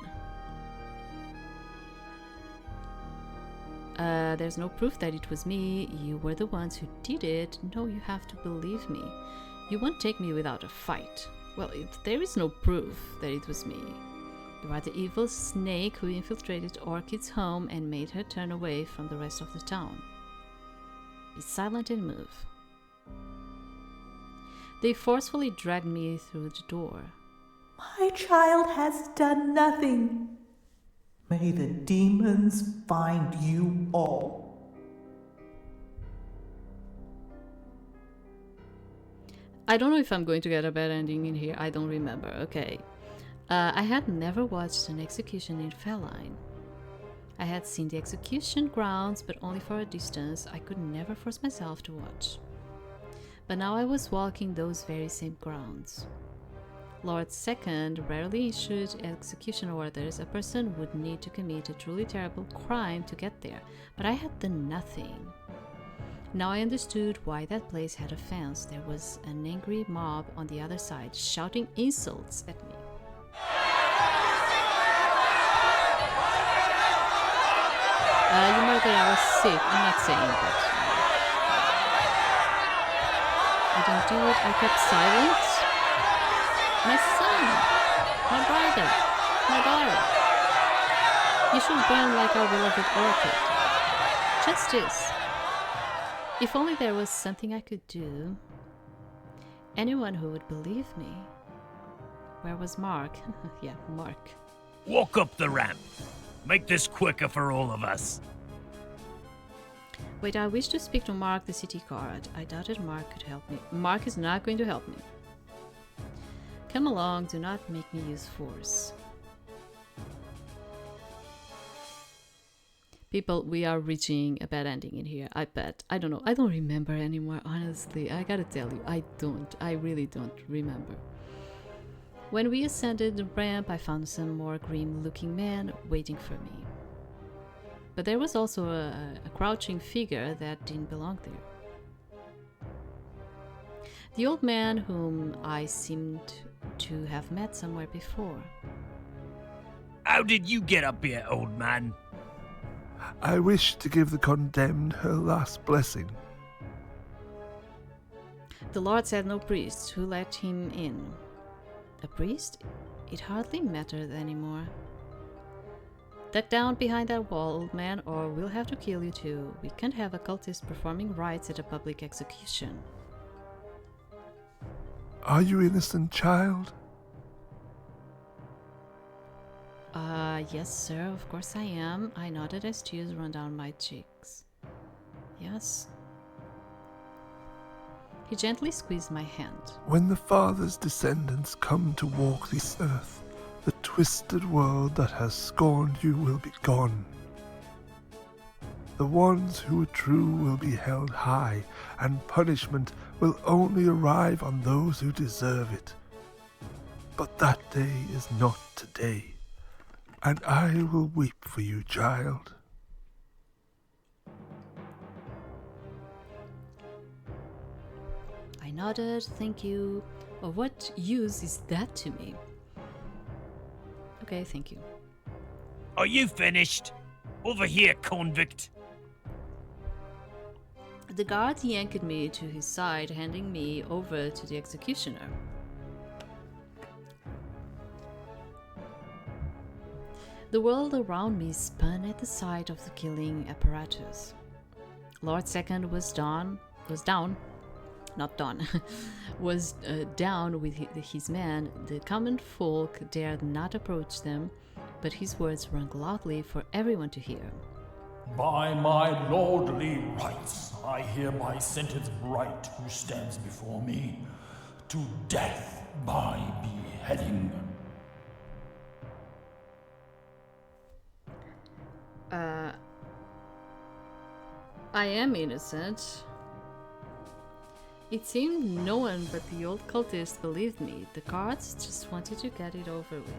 There's no proof that it was me. You were the ones who did it. No, you have to believe me. You won't take me without a fight. Well, there is no proof that it was me. You are the evil snake who infiltrated Orchid's home and made her turn away from the rest of the town. Be silent and move. They forcefully dragged me through the door. My child has done nothing. May the demons find you all. I don't know if I'm going to get a bad ending in here. I don't remember. Okay. I had never watched an execution in Feline. I had seen the execution grounds, but only for a distance. I could never force myself to watch. But now I was walking those very same grounds. Lord Second rarely issued execution orders. A person would need to commit a truly terrible crime to get there, but I had done nothing. Now I understood why that place had a fence. There was an angry mob on the other side, shouting insults at me. You know that I was sick. I'm not saying that. I didn't do it. I kept silent. My son, my brother, my daughter. You should burn like our beloved Orchid. Justice. If only there was something I could do. Anyone who would believe me. Where was Mark? Yeah, Mark. Walk up the ramp. Make this quicker for all of us. Wait, I wish to speak to Mark, the city guard. I doubted Mark could help me. Mark is not going to help me. Come along, do not make me use force. People, we are reaching a bad ending in here, I bet. I don't know, I don't remember anymore, honestly. I gotta tell you, I really don't remember. When we ascended the ramp, I found some more grim-looking men waiting for me. But there was also a crouching figure that didn't belong there. The old man whom I seemed to have met somewhere before. How did you get up here, old man? I wish to give the condemned her last blessing. The Lord said no priest. Who let him in? A priest? It hardly mattered anymore. Duck down behind that wall, old man, or we'll have to kill you too. We can't have a cultist performing rites at a public execution. Are you innocent, child? Yes, sir, of course I am. I nodded as tears ran down my cheeks. Yes. He gently squeezed my hand. When the Father's descendants come to walk this earth, the twisted world that has scorned you will be gone. The ones who are true will be held high, and punishment will only arrive on those who deserve it. But that day is not today, and I will weep for you, child. I nodded, thank you. Of what use is that to me? Okay, thank you. Are you finished? Over here, convict. The guard yanked me to his side, handing me over to the executioner. The world around me spun at the sight of the killing apparatus. Lord Second was down, down with his men. The common folk dared not approach them, but his words rang loudly for everyone to hear. By my lordly rights, I hereby sentence Bright, who stands before me, to death by beheading. I am innocent. It seemed no one but the old cultist believed me. The guards just wanted to get it over with.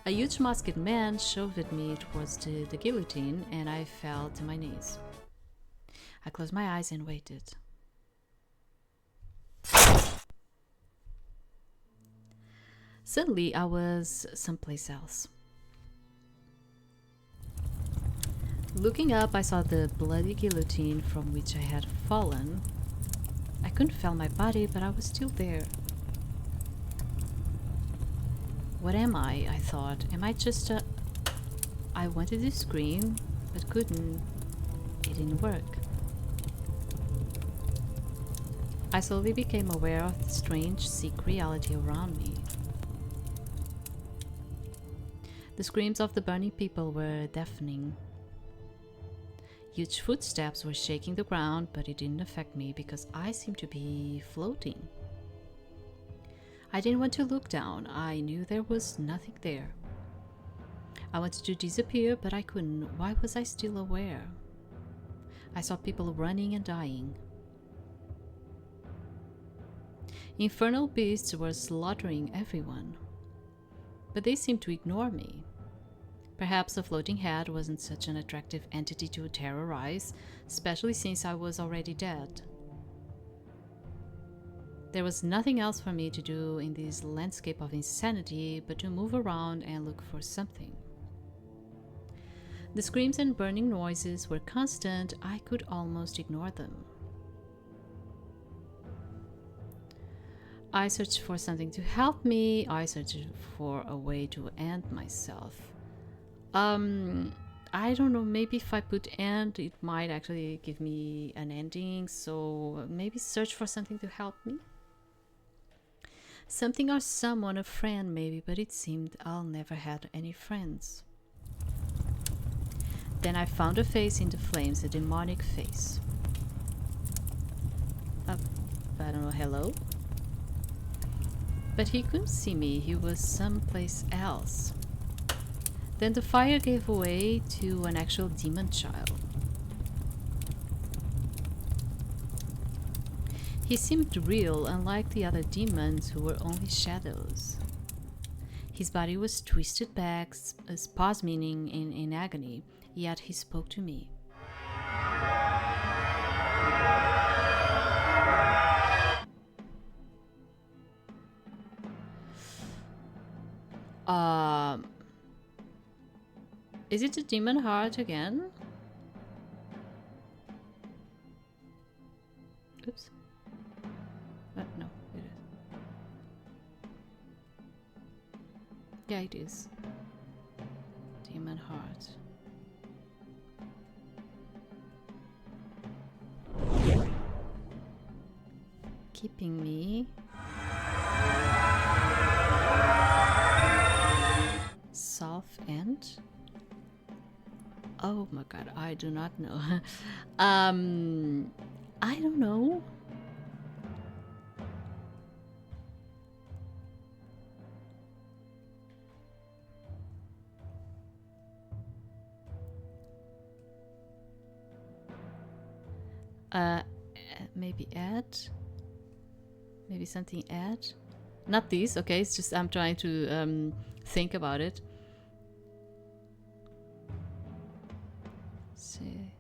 A huge masked man shoved me towards the guillotine, and I fell to my knees. I closed my eyes and waited. Suddenly, I was someplace else. Looking up, I saw the bloody guillotine from which I had fallen. I couldn't feel my body, but I was still there. What am I? I thought. Am I just a... I wanted to scream, but couldn't. It didn't work. I slowly became aware of the strange, sick reality around me. The screams of the burning people were deafening. Huge footsteps were shaking the ground, but it didn't affect me because I seemed to be floating. I didn't want to look down. I knew there was nothing there. I wanted to disappear, but I couldn't. Why was I still aware? I saw people running and dying. Infernal beasts were slaughtering everyone, but they seemed to ignore me. Perhaps a floating head wasn't such an attractive entity to terrorize, especially since I was already dead. There was nothing else for me to do in this landscape of insanity but to move around and look for something. The screams and burning noises were constant. I could almost ignore them. I searched for something to help me. I searched for a way to end myself. I don't know, maybe if I put end, it might actually give me an ending, so maybe search for something to help me. Something or someone, a friend maybe, but it seemed I'll never had any friends. Then I found a face in the flames, a demonic face. I don't know, hello? But he couldn't see me, he was someplace else. Then the fire gave way to an actual demon child. He seemed real, unlike the other demons who were only shadows. His body was twisted back, spasming in agony, yet he spoke to me. Is it the Demonheart again? Oops. No, it is. Yeah, it is. Demonheart. Keeping me. South End? Oh my god, I do not know. I don't know. Maybe add. Maybe something add. Not these. Okay, it's just I'm trying to think about it. See.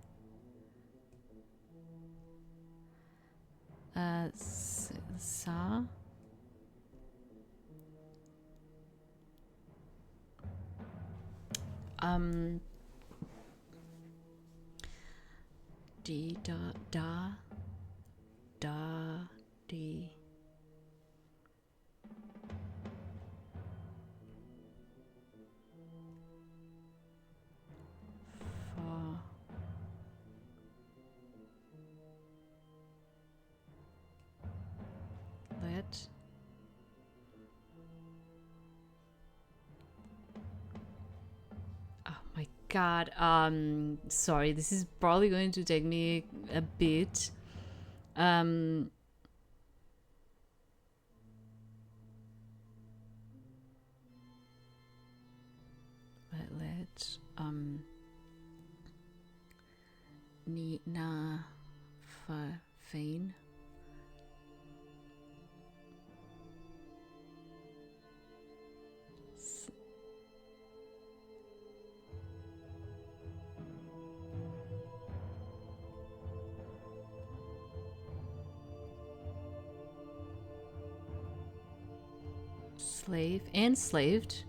Sa. D da D. For. Let. Oh my god. Sorry, this is probably going to take me a bit. Let ni na fa fein. Slave, enslaved.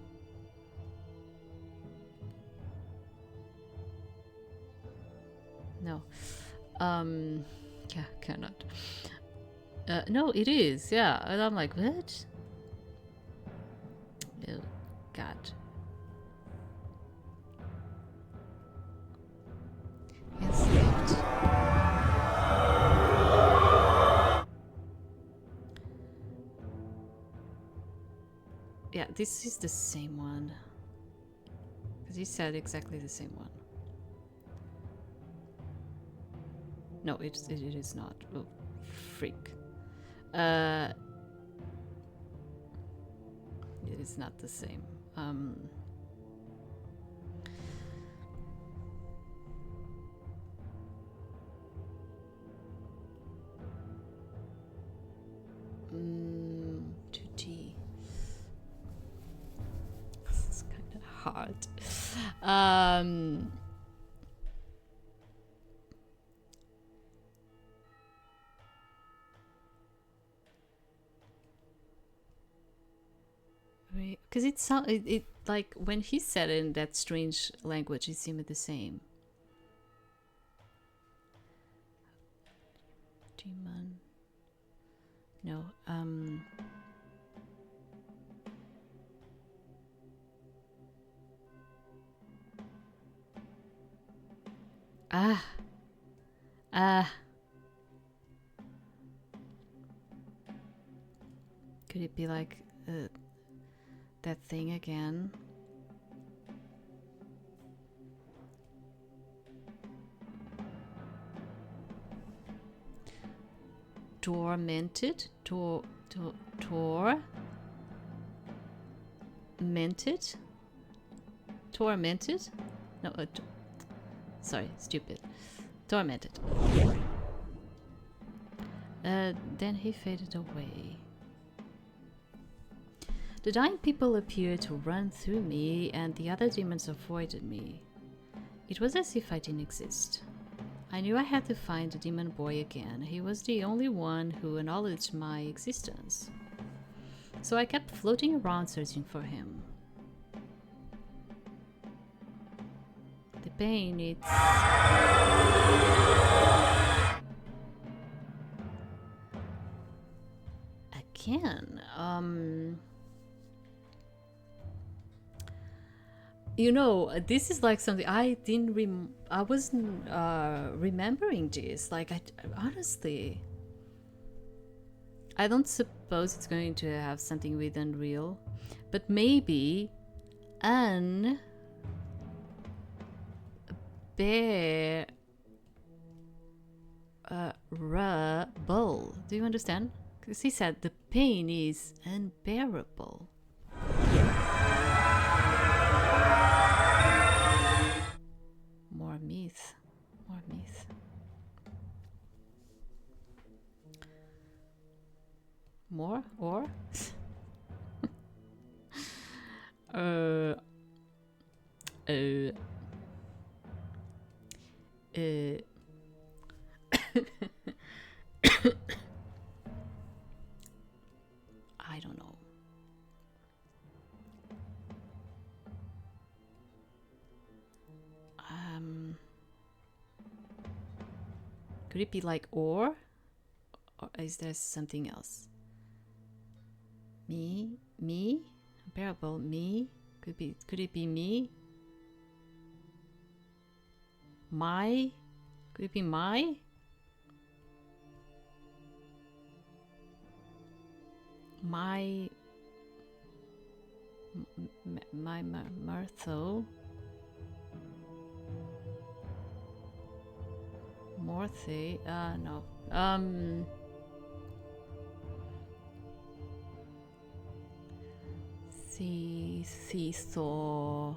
No. Yeah, cannot. No, it is, yeah. And I'm like, what? Oh, God. Enslaved. Yeah, this is the same one. Because he said exactly the same one. No, it is not. Oh, freak. It is not the same. To T. This is kind of hard. Because it like when he said it in that strange language, it seemed the same. Demon. No. Could it be like that thing again? Tormented? Tormented? Tormented? No, sorry, stupid. Tormented. Then he faded away. The dying people appeared to run through me, and the other demons avoided me. It was as if I didn't exist. I knew I had to find the demon boy again. He was the only one who acknowledged my existence. So I kept floating around searching for him. The pain, it's... Again, you know, this is like something I didn't I wasn't remembering this. Like, honestly, I don't suppose it's going to have something with Unreal, but maybe unbearable. Do you understand? Because he said the pain is unbearable. More myth. More myth. more, or uh, I don't know. Could it be like or is there something else? Me, unbearable, me. Could it be me? My, could it be my? My Martho. Morthe, no. Seesaw.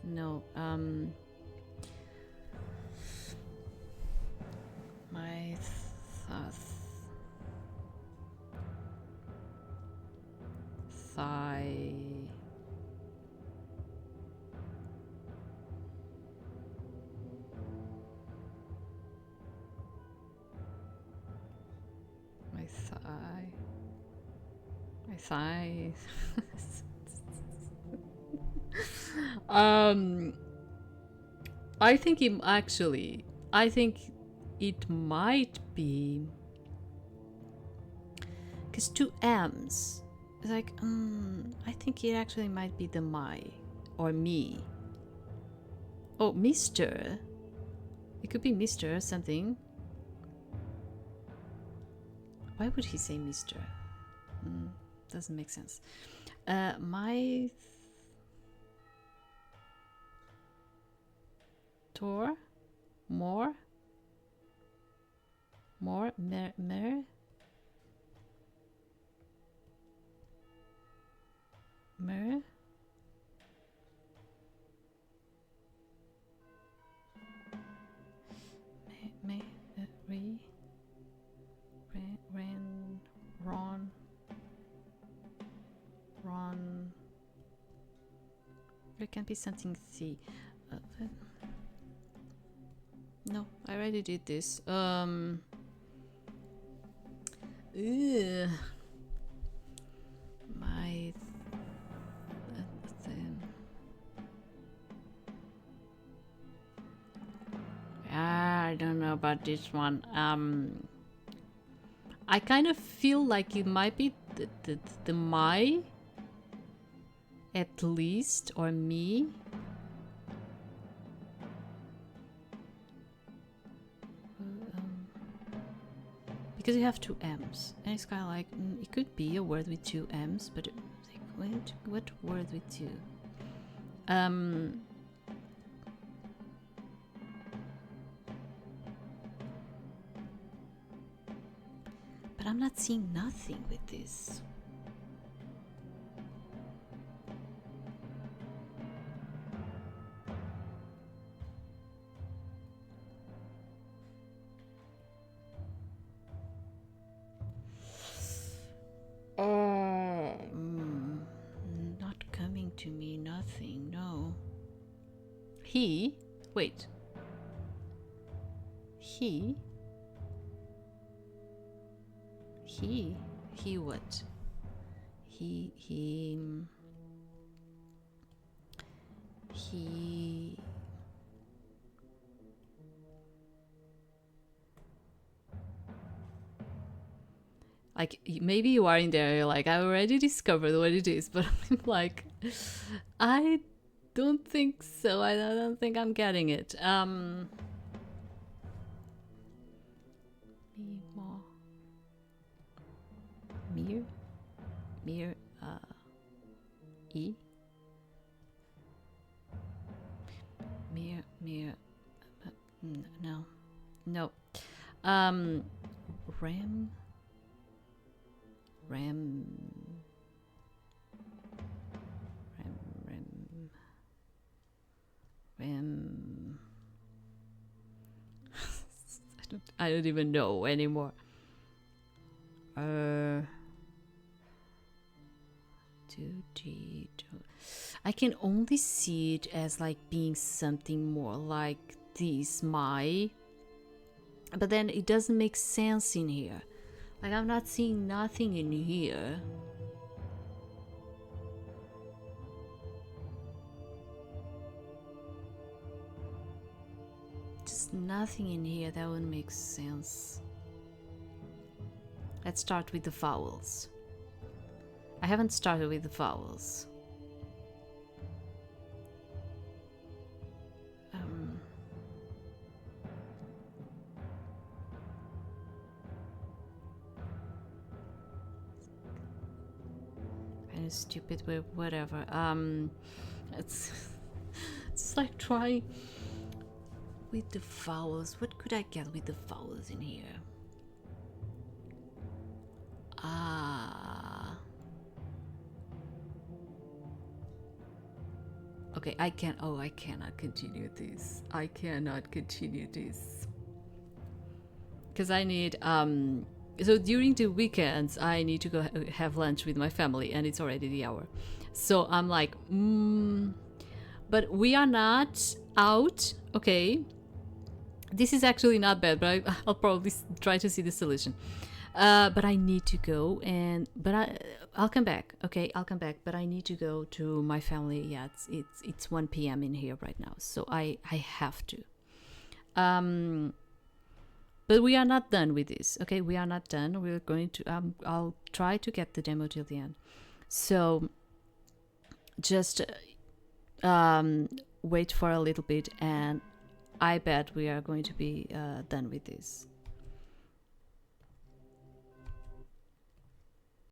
No, my thigh. My thigh. I think it might be because two M's. It's like, I think it actually might be the my or me. Oh, Mr. It could be Mr. something. Why would he say Mr.? Doesn't make sense. My Tor, more, mer, mer, re, ran, Ron. There can be something C. No, I already did this. My thing. I don't know about this one. I kind of feel like it might be the my at least or me. Because you have two M's, and it's kind of like it could be a word with two M's, but like, what word with two? But I'm not seeing nothing with this. Not coming to me, nothing, no. He, wait. He what? He like, maybe you are in there, you're like, I already discovered what it is, but I'm like, I don't think so. I don't think I'm getting it. Mir, E. Mir, no. Ram. I don't even know anymore. 2D. I can only see it as like being something more like this, but then it doesn't make sense in here. Like, I'm not seeing nothing in here. Just nothing in here that would make sense. Let's start with the vowels. I haven't started with the vowels. Kind of stupid, but whatever. It's it's like trying with the vowels. What could I get with the vowels in here? Okay, I cannot continue this. I cannot continue this. Because I need, so during the weekends, I need to go have lunch with my family, and it's already the hour. So I'm like, but we are not out, okay? This is actually not bad, but I'll probably try to see the solution. But I need to go, I'll come back, okay? I'll come back, but I need to go to my family. Yeah, it's 1 p.m. in here right now, so I have to. But we are not done with this, okay? We are not done. We're going to, I'll try to get the demo till the end. So just wait for a little bit, and I bet we are going to be done with this.